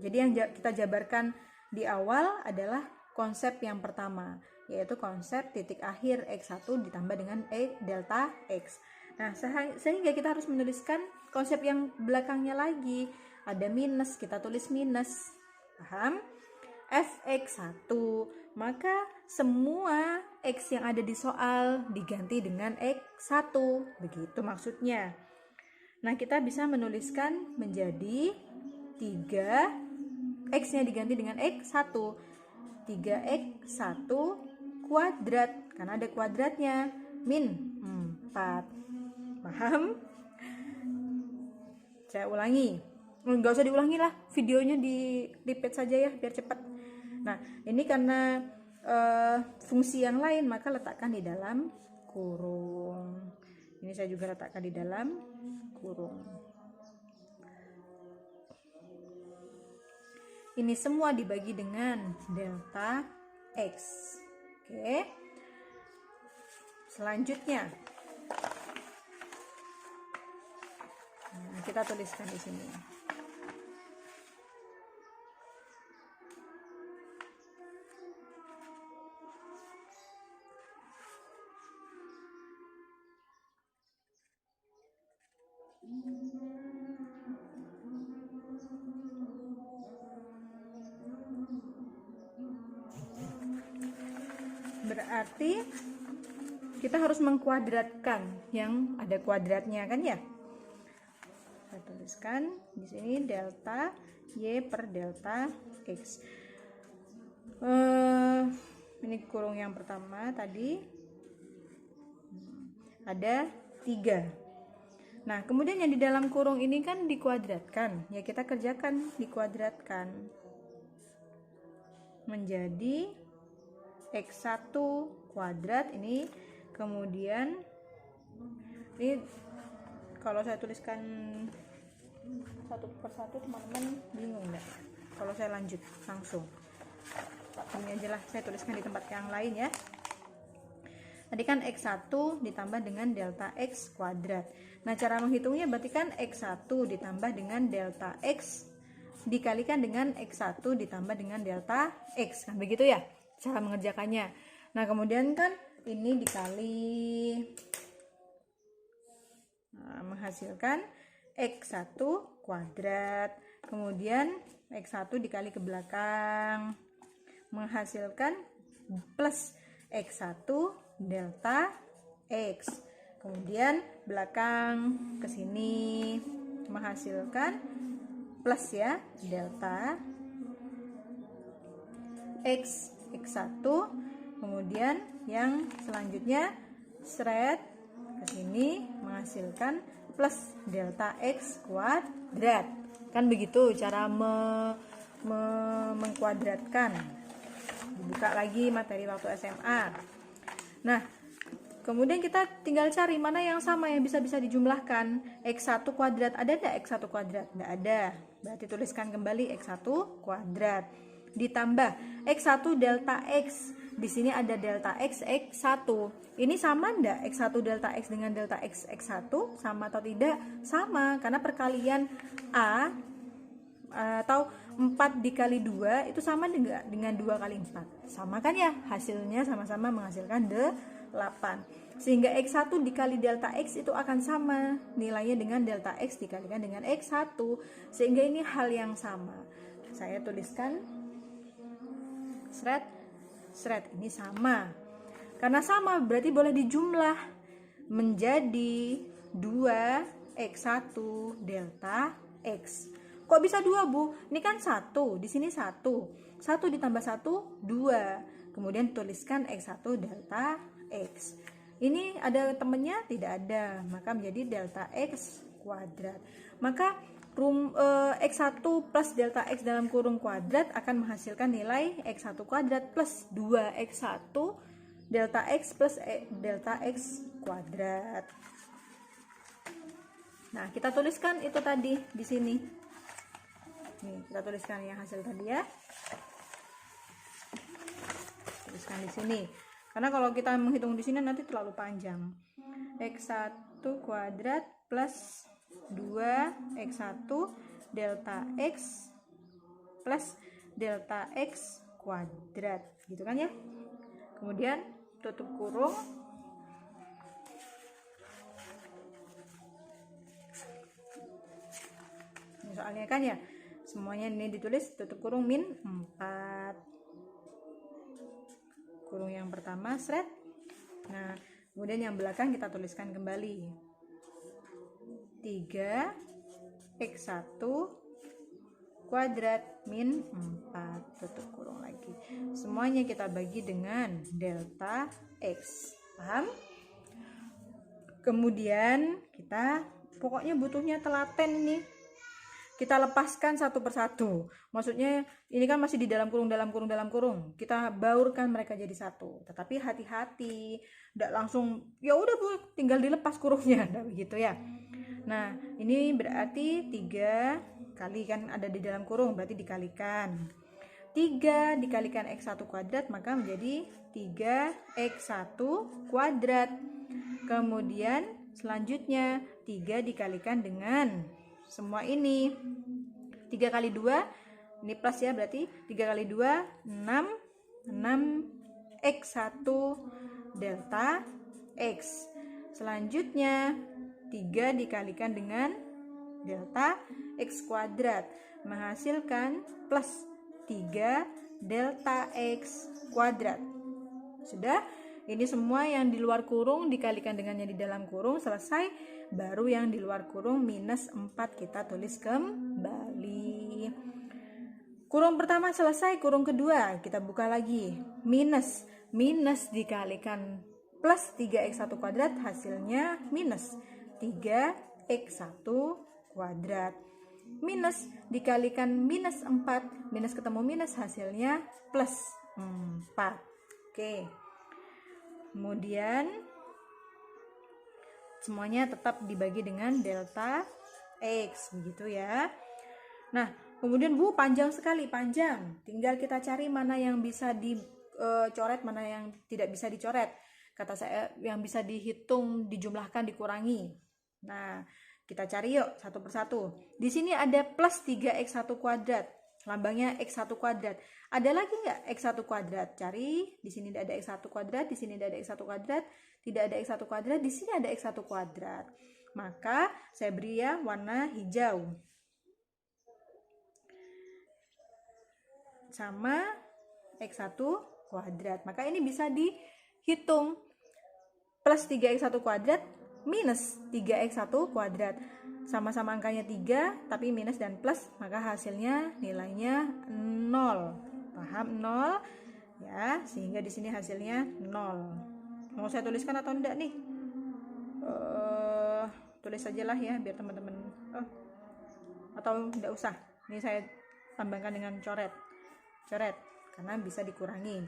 Jadi yang kita jabarkan di awal adalah konsep yang pertama, yaitu konsep titik akhir x1 ditambah dengan delta x. Nah, sehingga kita harus menuliskan konsep yang belakangnya lagi. Ada minus, kita tulis minus. Paham? Fx1. Maka semua X yang ada di soal diganti dengan X1. Begitu maksudnya. Nah, kita bisa menuliskan menjadi 3, X-nya diganti dengan X1. 3X1 kuadrat, karena ada kuadratnya, min 4. Paham? Saya ulangi. Nggak usah diulangi lah, videonya di repeat saja ya, biar cepat. Nah, ini karena fungsi yang lain, maka letakkan di dalam kurung. Ini saya juga letakkan di dalam kurung. Ini semua dibagi dengan delta X. Oke. Selanjutnya, nah, kita tuliskan di sini. Berarti kita harus mengkuadratkan yang ada kuadratnya kan ya. Saya tuliskan di sini delta Y per delta X. Ini kurung yang pertama tadi ada 3. Nah, kemudian yang di dalam kurung ini kan dikuadratkan. Ya, kita kerjakan dikuadratkan menjadi X1 kuadrat ini. Kemudian ini kalau saya tuliskan satu per satu teman-teman bingung nggak? Kalau saya lanjut langsung ini aja lah, saya tuliskan di tempat yang lain ya. Tadi kan X1 ditambah dengan delta X kuadrat. Nah, cara menghitungnya berarti kan X1 ditambah dengan delta X dikalikan dengan X1 ditambah dengan delta X. Kan begitu ya cara mengerjakannya. Nah, kemudian kan ini dikali, menghasilkan X1 kuadrat. Kemudian X1 dikali ke belakang menghasilkan plus X1 delta X. Kemudian belakang ke sini menghasilkan plus ya, delta X X1. Kemudian yang selanjutnya seret ke sini menghasilkan plus delta X kuadrat. Kan begitu cara mengkuadratkan. Dibuka lagi materi waktu SMA. Nah, kemudian kita tinggal cari mana yang sama yang bisa dijumlahkan. X1 kuadrat ada enggak X1 kuadrat? Enggak ada. Berarti tuliskan kembali X1 kuadrat. Ditambah X1 delta X. Di sini ada delta X X1. Ini sama enggak X1 delta X dengan delta X X1? Sama atau tidak? Sama, karena perkalian A atau 4 dikali 2 itu sama dengan 2 kali 4. Sama kan ya? Hasilnya sama-sama menghasilkan 8. Sehingga X1 dikali delta X itu akan sama nilainya dengan delta X dikalikan dengan X1. Sehingga ini hal yang sama. Saya tuliskan seret ini sama. Karena sama berarti boleh dijumlah menjadi 2X1 delta X. Kok bisa 2, Bu? Ini kan 1, di sini 1. 1 ditambah 1, 2. Kemudian tuliskan X1 delta X. Ini ada temennya? Tidak ada. Maka menjadi delta X kuadrat. Maka X1 plus delta X dalam kurung kuadrat akan menghasilkan nilai X1 kuadrat plus 2X1 delta X plus delta X kuadrat. Nah, kita tuliskan itu tadi di sini. Nih, kita tuliskan yang hasil tadi ya. Tuliskan di sini. Karena kalau kita menghitung di sini nanti terlalu panjang. X1 kuadrat plus 2X1 delta X plus delta X kuadrat. Gitu kan ya. Kemudian tutup kurung. Ini soalnya kan ya. Semuanya ini ditulis tutup kurung min 4 kurung yang pertama, seret. Nah, kemudian yang belakang kita tuliskan kembali. 3x1 kuadrat min 4, tutup kurung lagi. Semuanya kita bagi dengan delta x. Paham? Kemudian kita pokoknya butuhnya telaten nih. Kita lepaskan satu persatu. Maksudnya ini kan masih di dalam kurung, dalam kurung, dalam kurung. Kita baurkan mereka jadi satu. Tetapi hati-hati, tidak langsung ya udah Bu, tinggal dilepas kurungnya, begitu ya. Nah, ini berarti 3 kali kan ada di dalam kurung, berarti dikalikan. 3 dikalikan x1 kuadrat maka menjadi 3x1 kuadrat. Kemudian selanjutnya 3 dikalikan dengan semua ini. 3 kali 2 ini plus ya, berarti 3 kali 2 6x1 delta x. Selanjutnya 3 dikalikan dengan delta x kuadrat menghasilkan plus 3 delta x kuadrat. Sudah, ini semua yang di luar kurung dikalikan dengan yang di dalam kurung selesai, baru yang di luar kurung minus 4 kita tulis kembali. Kurung pertama selesai, kurung kedua kita buka lagi. Minus dikalikan plus 3x1 kuadrat hasilnya minus 3x1 kuadrat. Minus dikalikan minus 4, minus ketemu minus hasilnya plus 4. Oke. Kemudian semuanya tetap dibagi dengan delta x, begitu ya. Nah, kemudian Bu, panjang sekali, panjang. Tinggal kita cari mana yang bisa dicoret, mana yang tidak bisa dicoret. Kata saya yang bisa dihitung, dijumlahkan, dikurangi. Nah, kita cari yuk satu persatu. Di sini ada plus 3x1 kuadrat. Lambangnya x1 kuadrat. Ada lagi nggak x1 kuadrat? Cari. Di sini ada x1 kuadrat, di sini ada x1 kuadrat, tidak ada x1 kuadrat, di sini ada x1 kuadrat. Maka saya beri ya warna hijau. Sama x1 kuadrat. Maka ini bisa dihitung. Plus 3x1 kuadrat minus 3x1 kuadrat. Sama-sama angkanya 3, tapi minus dan plus, maka hasilnya nilainya 0. Paham? 0 ya, sehingga di sini hasilnya 0. Mau saya tuliskan atau enggak nih? Tulis sajalah ya biar teman-teman atau enggak usah. Ini saya tambahkan dengan coret karena bisa dikurangi.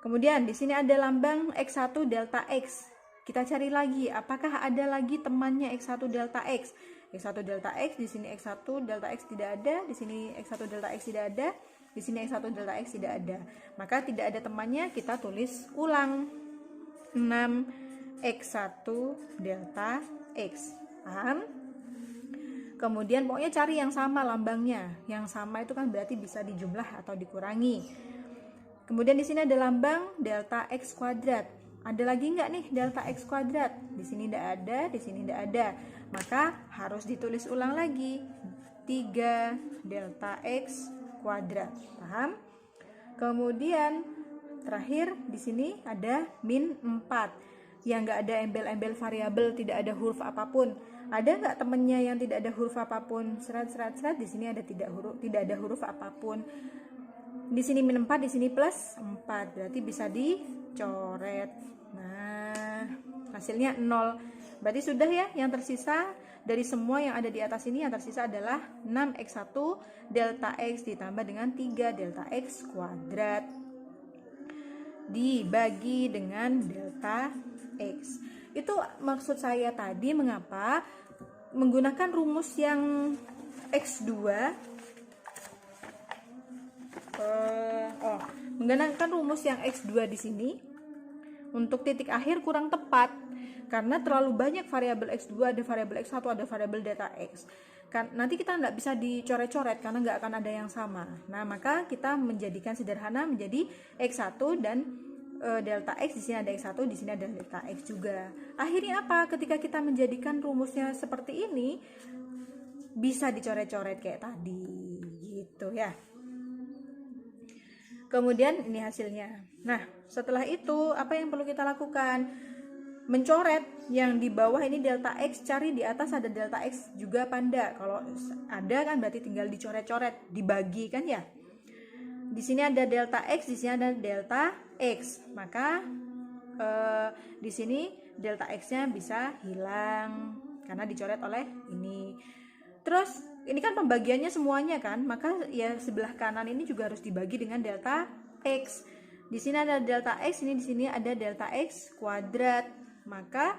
Kemudian di sini ada lambang x1 delta x. Kita cari lagi, apakah ada lagi temannya x1 delta x? X1 delta x, di sini x1 delta x tidak ada, di sini x1 delta x tidak ada, di sini x1 delta x tidak ada. Maka tidak ada temannya, kita tulis ulang. 6x1 delta x. Paham? Kemudian pokoknya cari yang sama lambangnya. Yang sama itu kan berarti bisa dijumlah atau dikurangi. Kemudian di sini ada lambang delta x kuadrat. Ada lagi nggak nih delta x kuadrat? Di sini tidak ada, di sini tidak ada. Maka harus ditulis ulang lagi. 3 delta x kuadrat. Paham? Kemudian terakhir di sini ada min 4. Yang nggak ada embel-embel variabel, tidak ada huruf apapun. Ada nggak temennya yang tidak ada huruf apapun? Serat. Di sini ada tidak ada huruf apapun. Di sini min 4, di sini plus 4. Berarti bisa dicoret. Nah, hasilnya 0. Berarti sudah ya, yang tersisa dari semua yang ada di atas ini, yang tersisa adalah 6x1 delta x ditambah dengan 3 delta x kuadrat dibagi dengan delta x. Itu maksud saya tadi mengapa menggunakan rumus yang x2 menggunakan rumus yang x2 di sini untuk titik akhir kurang tepat karena terlalu banyak variabel x2, ada variabel x1, ada variabel delta x. Kan nanti kita nggak bisa dicoret-coret karena nggak akan ada yang sama. Nah, maka kita menjadikan sederhana menjadi x1 dan delta x. Di sini ada x1, di sini ada delta x juga. Akhirnya apa? Ketika kita menjadikan rumusnya seperti ini, bisa dicoret-coret kayak tadi gitu ya. Kemudian ini hasilnya. Nah, setelah itu apa yang perlu kita lakukan? Mencoret yang di bawah ini delta X, cari di atas ada delta X juga apa enggak. Kalau ada kan berarti tinggal dicoret-coret, dibagi kan ya. Di sini ada delta X, di sini ada delta X. Maka di sini delta X-nya bisa hilang karena dicoret oleh ini. Terus ini kan pembagiannya semuanya kan, maka ya sebelah kanan ini juga harus dibagi dengan delta X. Di sini ada delta X, ini di sini ada delta X kuadrat. Maka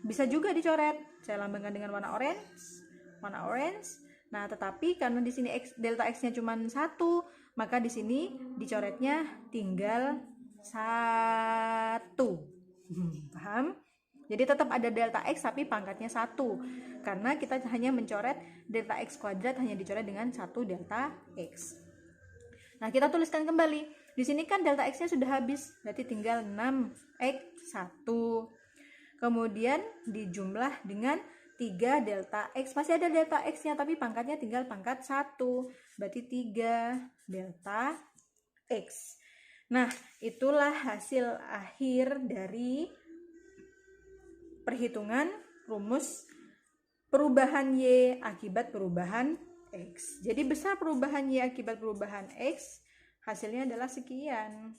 bisa juga dicoret. Saya lambangkan dengan warna orange. Nah, tetapi karena di sini delta X-nya cuma 1, maka di sini dicoretnya tinggal 1. Paham? Jadi tetap ada delta X tapi pangkatnya 1. Karena kita hanya mencoret delta X kuadrat hanya dicoret dengan 1 delta X. Nah, kita tuliskan kembali. Di sini kan delta X-nya sudah habis, berarti tinggal 6X1. Kemudian dijumlah dengan 3 delta X. Masih ada delta X-nya tapi pangkatnya tinggal pangkat 1. Berarti 3 delta X. Nah, itulah hasil akhir dari perhitungan rumus perubahan Y akibat perubahan X. Jadi besar perubahan Y akibat perubahan X, hasilnya adalah sekian.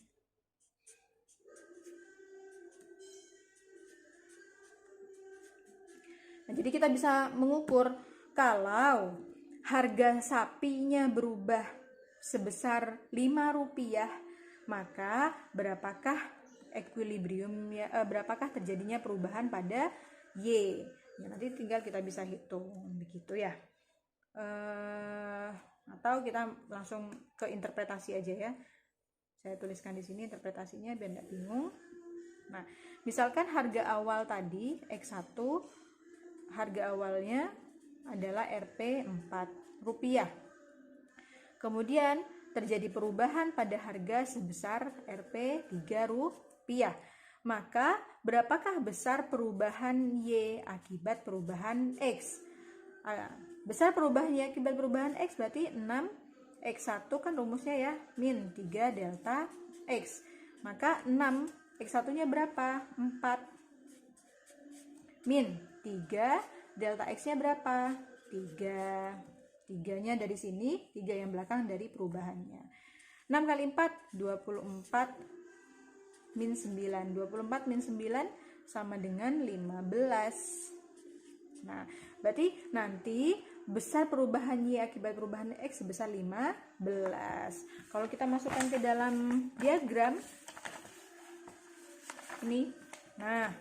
Nah, jadi kita bisa mengukur kalau harga sapinya berubah sebesar Rp5, maka berapakah berapakah terjadinya perubahan pada Y. Ya, nanti tinggal kita bisa hitung begitu ya. Atau kita langsung ke interpretasi aja ya. Saya tuliskan di sini interpretasinya biar tidak bingung. Nah, misalkan harga awal tadi X1, harga awalnya adalah Rp4. Kemudian terjadi perubahan pada harga sebesar Rp3. Maka berapakah besar perubahan Y akibat perubahan X? Besar perubahan Y akibat perubahan X berarti 6X1 kan rumusnya ya, min 3 delta X. Maka 6X1 nya berapa? 4. Min 3 delta X nya berapa? 3. 3-nya dari sini, 3 yang belakang dari perubahannya. 6 kali 4, 24 min 9. 24 min 9 sama dengan 15. Nah, berarti nanti besar perubahan Y akibat perubahan X sebesar 15. Kalau kita masukkan ke dalam diagram ini, nah,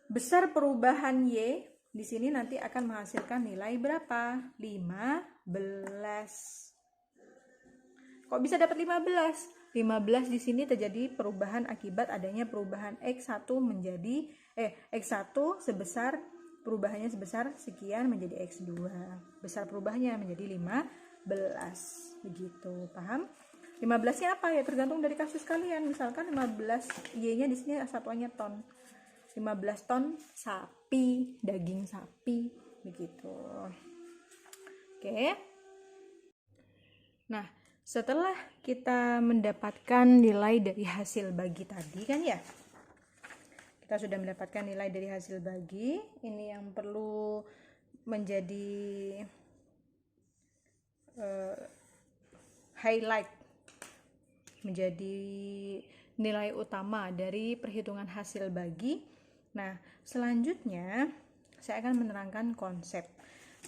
besar perubahan Y di sini nanti akan menghasilkan nilai berapa? 15. Kok bisa dapat 15? 15 di sini terjadi perubahan akibat adanya perubahan X1 menjadi X1 sebesar perubahannya sebesar sekian menjadi X2. Besar perubahannya menjadi 15. Begitu, paham? 15-nya apa ya? Tergantung dari kasus kalian. Misalkan 15 Y-nya di sini satuannya ton. 15 ton sapi, daging sapi, begitu. Oke. Nah, setelah kita mendapatkan nilai dari hasil bagi tadi kan ya, kita sudah mendapatkan nilai dari hasil bagi. Ini yang perlu menjadi highlight, menjadi nilai utama dari perhitungan hasil bagi. Nah, selanjutnya saya akan menerangkan konsep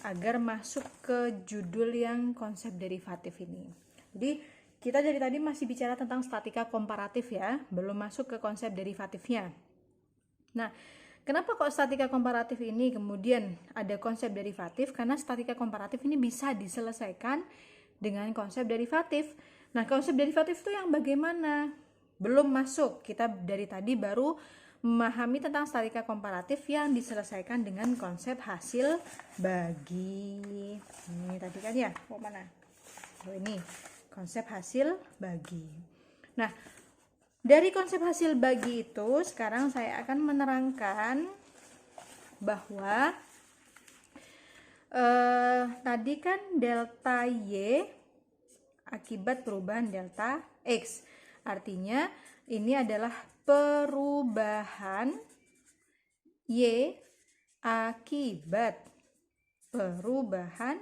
agar masuk ke judul yang konsep derivatif ini. Jadi kita dari tadi masih bicara tentang statika komparatif ya, belum masuk ke konsep derivatifnya. Nah, kenapa kok statika komparatif ini kemudian ada konsep derivatif? Karena statika komparatif ini bisa diselesaikan dengan konsep derivatif. Nah, konsep derivatif itu yang bagaimana? Belum masuk. Kita dari tadi baru memahami tentang statika komparatif yang diselesaikan dengan konsep hasil bagi. Ini tadi kan ya, mau mana? Oh, ini konsep hasil bagi. Nah, dari konsep hasil bagi itu sekarang saya akan menerangkan bahwa tadi kan delta Y akibat perubahan delta X. Artinya ini adalah perubahan Y akibat perubahan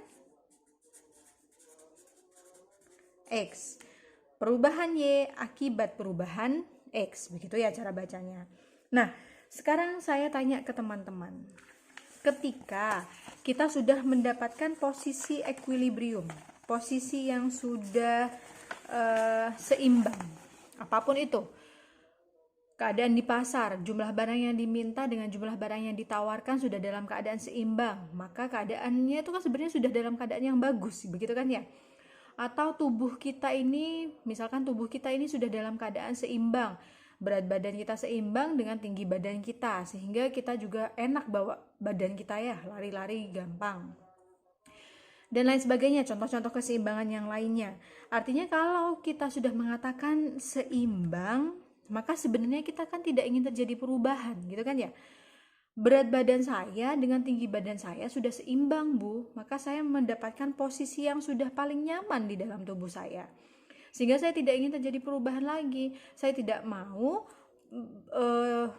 X. Perubahan Y akibat perubahan X. Begitu ya cara bacanya. Nah, sekarang saya tanya ke teman-teman. Ketika kita sudah mendapatkan posisi equilibrium, posisi yang sudah seimbang, apapun itu, keadaan di pasar, jumlah barang yang diminta dengan jumlah barang yang ditawarkan sudah dalam keadaan seimbang, maka keadaannya itu kan sebenarnya sudah dalam keadaan yang bagus, begitu kan ya? Atau tubuh kita ini, misalkan tubuh kita ini sudah dalam keadaan seimbang, berat badan kita seimbang dengan tinggi badan kita, sehingga kita juga enak bawa badan kita ya, lari-lari gampang dan lain sebagainya, contoh-contoh keseimbangan yang lainnya. Artinya kalau kita sudah mengatakan seimbang, maka sebenarnya kita kan tidak ingin terjadi perubahan, gitu kan ya. Berat badan saya dengan tinggi badan saya sudah seimbang, Bu, maka saya mendapatkan posisi yang sudah paling nyaman di dalam tubuh saya, sehingga saya tidak ingin terjadi perubahan lagi. Saya tidak mau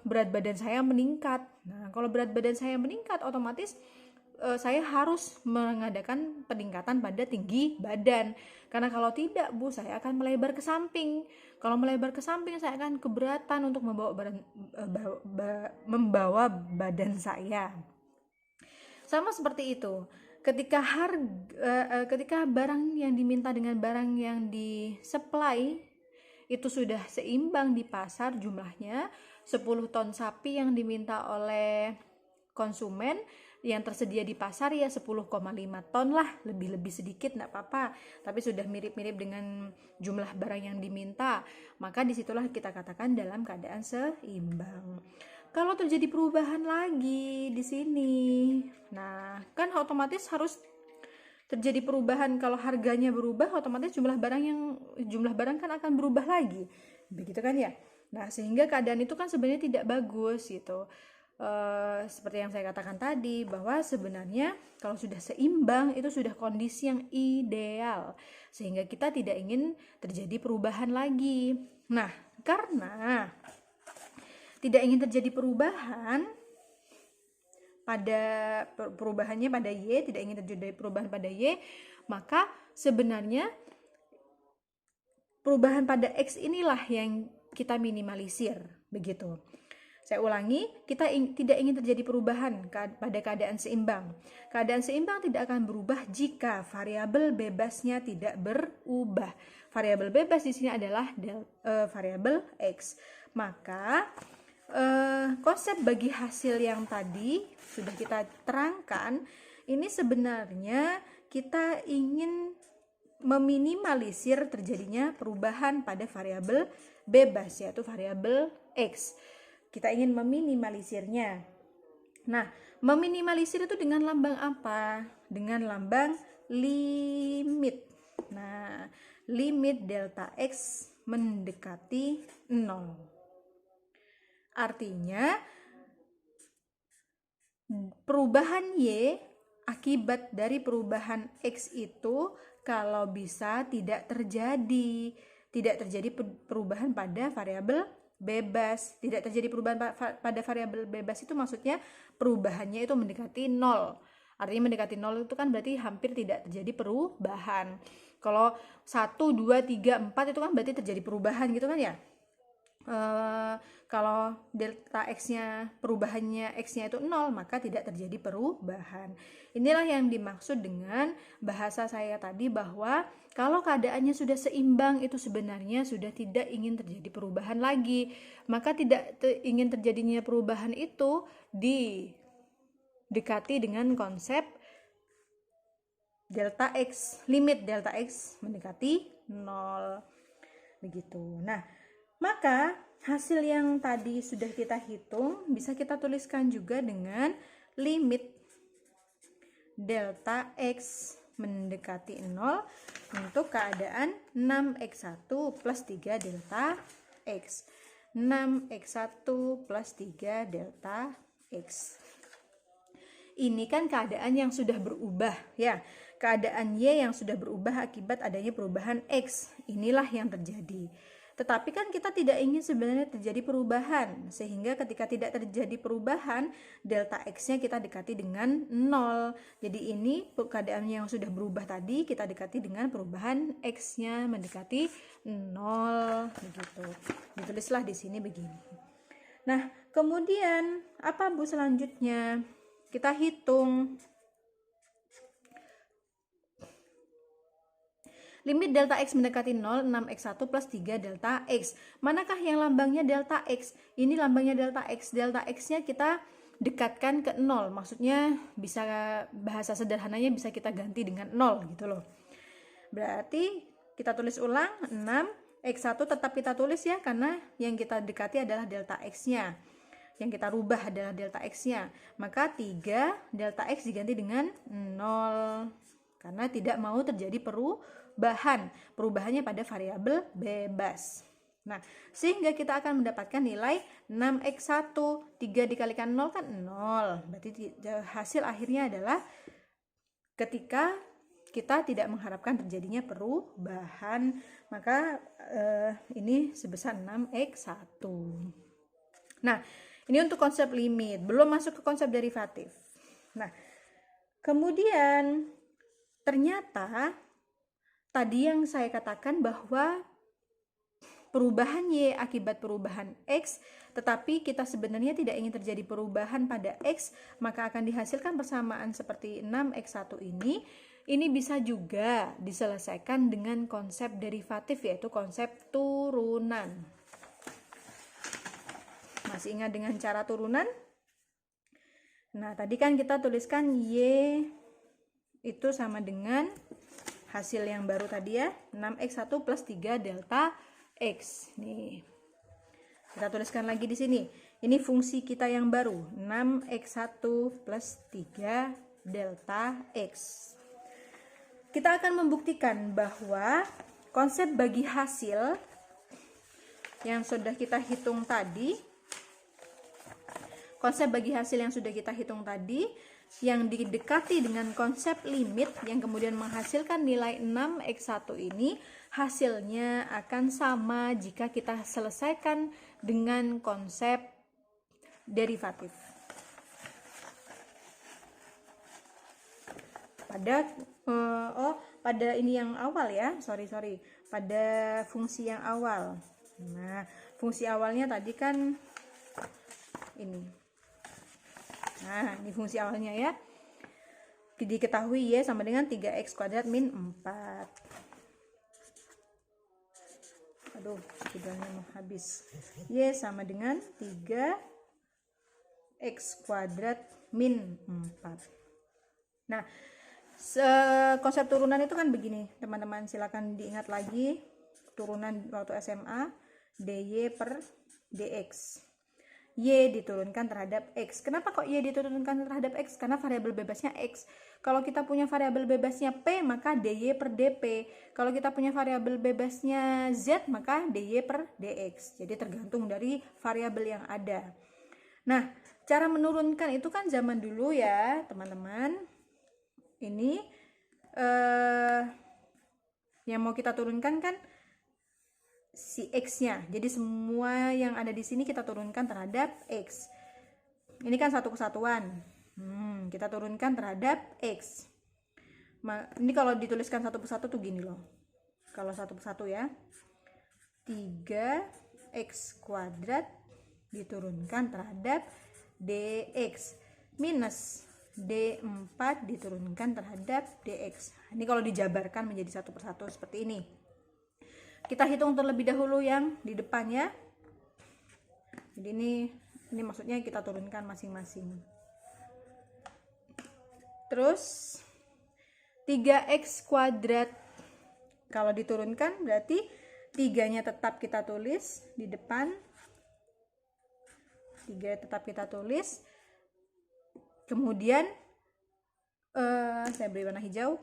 berat badan saya meningkat. Nah, kalau berat badan saya meningkat, otomatis saya harus mengadakan peningkatan pada tinggi badan. Karena kalau tidak, Bu, saya akan melebar ke samping. Kalau melebar ke samping, saya akan keberatan untuk membawa badan saya. Sama seperti itu. Ketika barang yang diminta dengan barang yang disupply itu sudah seimbang di pasar jumlahnya, 10 ton sapi yang diminta oleh konsumen yang tersedia di pasar ya 10,5 ton lah, lebih sedikit enggak apa-apa, tapi sudah mirip-mirip dengan jumlah barang yang diminta, maka disitulah kita katakan dalam keadaan seimbang. Kalau terjadi perubahan lagi di sini, nah kan otomatis harus terjadi perubahan. Kalau harganya berubah, otomatis jumlah barang kan akan berubah lagi, begitu kan ya. Nah, sehingga keadaan itu kan sebenarnya tidak bagus gitu. Seperti yang saya katakan tadi, bahwa sebenarnya kalau sudah seimbang itu sudah kondisi yang ideal, sehingga kita tidak ingin terjadi perubahan lagi. Nah, karena tidak ingin terjadi perubahan pada Y, tidak ingin terjadi perubahan pada Y, maka sebenarnya perubahan pada X inilah yang kita minimalisir, begitu. Saya ulangi, kita tidak ingin terjadi perubahan pada keadaan seimbang. Keadaan seimbang tidak akan berubah jika variabel bebasnya tidak berubah. Variabel bebas di sini adalah variabel X. Maka konsep bagi hasil yang tadi sudah kita terangkan, ini sebenarnya kita ingin meminimalisir terjadinya perubahan pada variabel bebas, yaitu variabel X. Kita ingin meminimalisirnya. Nah, meminimalisir itu dengan lambang apa? Dengan lambang limit. Nah, limit delta X mendekati 0. Artinya, perubahan Y akibat dari perubahan X itu kalau bisa tidak terjadi perubahan pada variabel bebas. Tidak terjadi perubahan pada variabel bebas itu maksudnya perubahannya itu mendekati 0. Artinya mendekati 0 itu kan berarti hampir tidak terjadi perubahan. Kalau 1, 2, 3, 4 itu kan berarti terjadi perubahan gitu kan ya. Kalau delta X-nya, perubahannya X-nya itu 0, maka tidak terjadi perubahan. Inilah yang dimaksud dengan bahasa saya tadi, bahwa kalau keadaannya sudah seimbang itu sebenarnya sudah tidak ingin terjadi perubahan lagi. Maka tidak ingin terjadinya perubahan itu didekati dengan konsep delta X, limit delta X mendekati 0. Begitu. Nah, maka hasil yang tadi sudah kita hitung bisa kita tuliskan juga dengan limit delta X mendekati 0 untuk keadaan 6x1 plus 3 delta X. 6x1 plus 3 delta X. Ini kan keadaan yang sudah berubah ya. keadaan Y yang sudah berubah akibat adanya perubahan X. Inilah yang terjadi. Tetapi kan kita tidak ingin sebenarnya terjadi perubahan, sehingga ketika tidak terjadi perubahan, delta X-nya kita dekati dengan 0. Jadi ini keadaan yang sudah berubah tadi kita dekati dengan perubahan X-nya mendekati 0. Begitu. Ditulislah di sini begini. Nah, kemudian apa Bu selanjutnya? Kita hitung limit delta X mendekati 0, 6x1 plus 3 delta X. Manakah yang lambangnya delta X? Ini lambangnya delta X. Delta X-nya kita dekatkan ke 0. Maksudnya bisa, bahasa sederhananya bisa kita ganti dengan 0 gitu loh. Berarti kita tulis ulang, 6x1 tetap kita tulis ya, karena yang kita dekati adalah delta X-nya. Yang kita rubah adalah delta X-nya. Maka 3 delta X diganti dengan 0. Karena tidak mau terjadi perubahannya pada variabel bebas. Nah, sehingga kita akan mendapatkan nilai 6x1, 3 dikalikan 0 kan 0. Berarti hasil akhirnya adalah ketika kita tidak mengharapkan terjadinya perubahan, maka ini sebesar 6x1. Nah, ini untuk konsep limit, belum masuk ke konsep derivatif. Nah, kemudian ternyata tadi yang saya katakan bahwa perubahan Y akibat perubahan X, tetapi kita sebenarnya tidak ingin terjadi perubahan pada X, maka akan dihasilkan persamaan seperti 6x1 ini. Ini bisa juga diselesaikan dengan konsep derivatif, yaitu konsep turunan. Masih ingat dengan cara turunan? Nah, tadi kan kita tuliskan Y itu sama dengan hasil yang baru tadi ya, 6x1 plus 3 delta X. Nih. Kita tuliskan lagi di sini. Ini fungsi kita yang baru, 6x1 plus 3 delta X. Kita akan membuktikan bahwa konsep bagi hasil yang sudah kita hitung tadi, yang didekati dengan konsep limit yang kemudian menghasilkan nilai 6x1 ini, hasilnya akan sama jika kita selesaikan dengan konsep derivatif. Pada ini yang awal ya, pada fungsi yang awal. Nah, fungsi awalnya tadi kan ini. Nah, ini fungsi awalnya ya. Diketahui Y sama dengan 3x kuadrat min 4. Aduh, sudahnya mau habis. Y sama dengan 3x kuadrat min 4. Nah, konsep turunan itu kan begini, teman-teman, silakan diingat lagi turunan waktu SMA, dy per dx. Y diturunkan terhadap X. Kenapa kok Y diturunkan terhadap X? Karena variabel bebasnya X. Kalau kita punya variabel bebasnya P, maka dy per dp. Kalau kita punya variabel bebasnya Z, maka dy per dx. Jadi tergantung dari variabel yang ada. Nah, cara menurunkan itu kan zaman dulu ya, teman-teman. Ini yang mau kita turunkan kan si X-nya. Jadi semua yang ada di sini kita turunkan terhadap X. Ini kan satu kesatuan. Kita turunkan terhadap X. Ini kalau dituliskan satu persatu tuh gini loh. Kalau satu persatu ya. 3x kuadrat diturunkan terhadap dx minus D4 diturunkan terhadap DX. Ini kalau dijabarkan menjadi satu persatu seperti ini. Kita hitung terlebih dahulu yang di depannya. Jadi ini maksudnya kita turunkan masing-masing. Terus 3x kuadrat kalau diturunkan berarti 3-nya tetap kita tulis di depan. 3 tetap kita tulis. Kemudian saya beri warna hijau.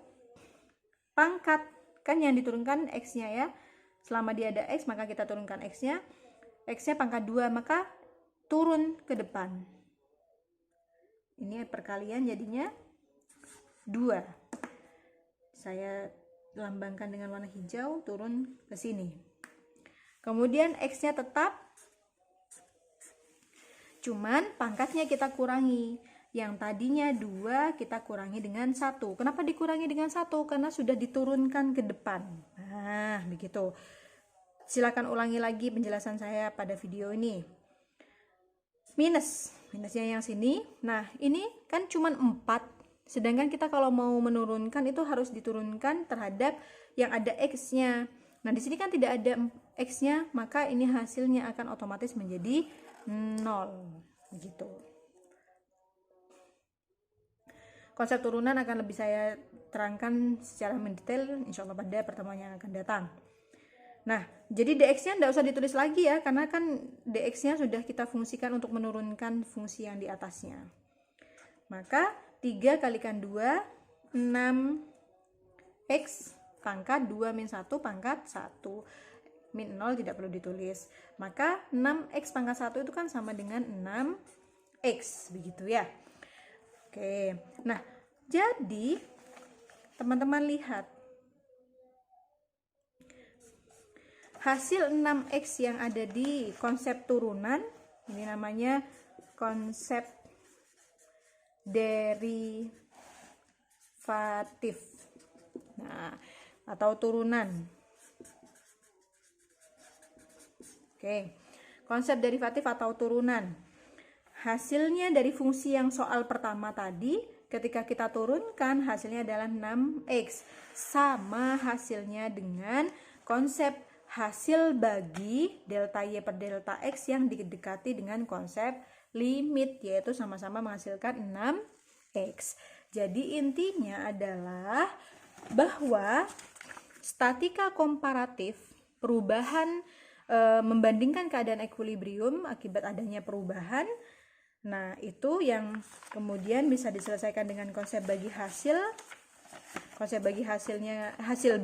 Pangkat, kan yang diturunkan X-nya ya. Selama dia ada X, maka kita turunkan X-nya. X-nya pangkat 2, maka turun ke depan. Ini perkalian jadinya 2. saya lambangkan dengan warna hijau, turun ke sini. Kemudian X-nya tetap, cuman pangkatnya kita kurangi. Yang tadinya 2 kita kurangi dengan 1. Kenapa dikurangi dengan 1? Karena sudah diturunkan ke depan. Nah, begitu. Silakan ulangi lagi penjelasan saya pada video ini. Minusnya yang sini. Nah, ini kan cuma 4. Sedangkan kita kalau mau menurunkan itu harus diturunkan terhadap yang ada X-nya. Nah, di sini kan tidak ada X-nya, maka ini hasilnya akan otomatis menjadi 0. Begitu. Konsep turunan akan lebih saya terangkan secara mendetail insya Allah pada pertemuan yang akan datang. Nah, jadi dx-nya tidak usah ditulis lagi ya, karena kan dx-nya sudah kita fungsikan untuk menurunkan fungsi yang di atasnya. Maka 3 kalikan 2, 6x pangkat 2 min 1 pangkat 1. Min 0 tidak perlu ditulis. Maka 6x pangkat 1 itu kan sama dengan 6x, begitu ya. Oke, nah jadi teman-teman lihat hasil 6x yang ada di konsep turunan, ini namanya konsep derivatif, nah atau turunan. Oke, konsep derivatif atau turunan. Hasilnya dari fungsi yang soal pertama tadi, ketika kita turunkan hasilnya adalah 6x. Sama hasilnya dengan konsep hasil bagi delta y per delta x yang didekati dengan konsep limit, yaitu sama-sama menghasilkan 6x. Jadi intinya adalah bahwa statika komparatif, perubahan membandingkan keadaan ekuilibrium akibat adanya perubahan. Nah, itu yang kemudian bisa diselesaikan dengan konsep bagi hasil. Konsep bagi hasilnya, hasil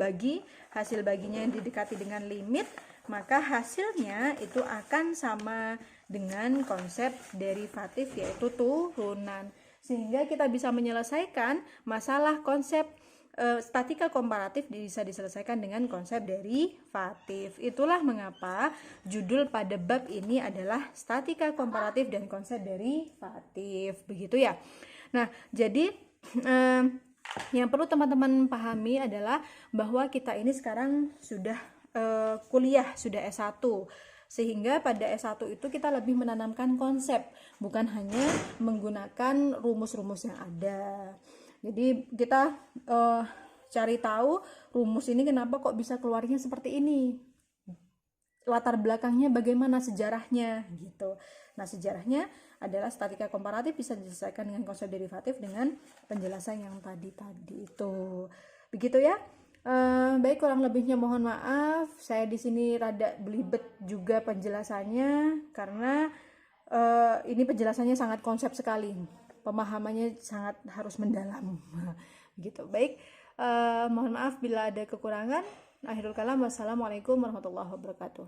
baginya yang didekati dengan limit, maka hasilnya itu akan sama dengan konsep derivatif, yaitu turunan. Sehingga kita bisa menyelesaikan masalah konsep statika komparatif bisa diselesaikan dengan konsep derivatif. Itulah mengapa judul pada bab ini adalah statika komparatif dan konsep derivatif, begitu ya. Nah, jadi yang perlu teman-teman pahami adalah bahwa kita ini sekarang sudah kuliah, sudah S1. Sehingga pada S1 itu kita lebih menanamkan konsep, bukan hanya menggunakan rumus-rumus yang ada. Jadi kita cari tahu rumus ini kenapa kok bisa keluarnya seperti ini, latar belakangnya bagaimana, sejarahnya gitu. Nah, sejarahnya adalah statika komparatif bisa diselesaikan dengan konsep derivatif dengan penjelasan yang tadi itu. Begitu ya. Baik, kurang lebihnya mohon maaf. Saya di sini rada belibet juga penjelasannya karena ini penjelasannya sangat konsep sekali. Pemahamannya sangat harus mendalam. Gitu. Baik, mohon maaf bila ada kekurangan. Akhirul kalam, wassalamualaikum warahmatullahi wabarakatuh.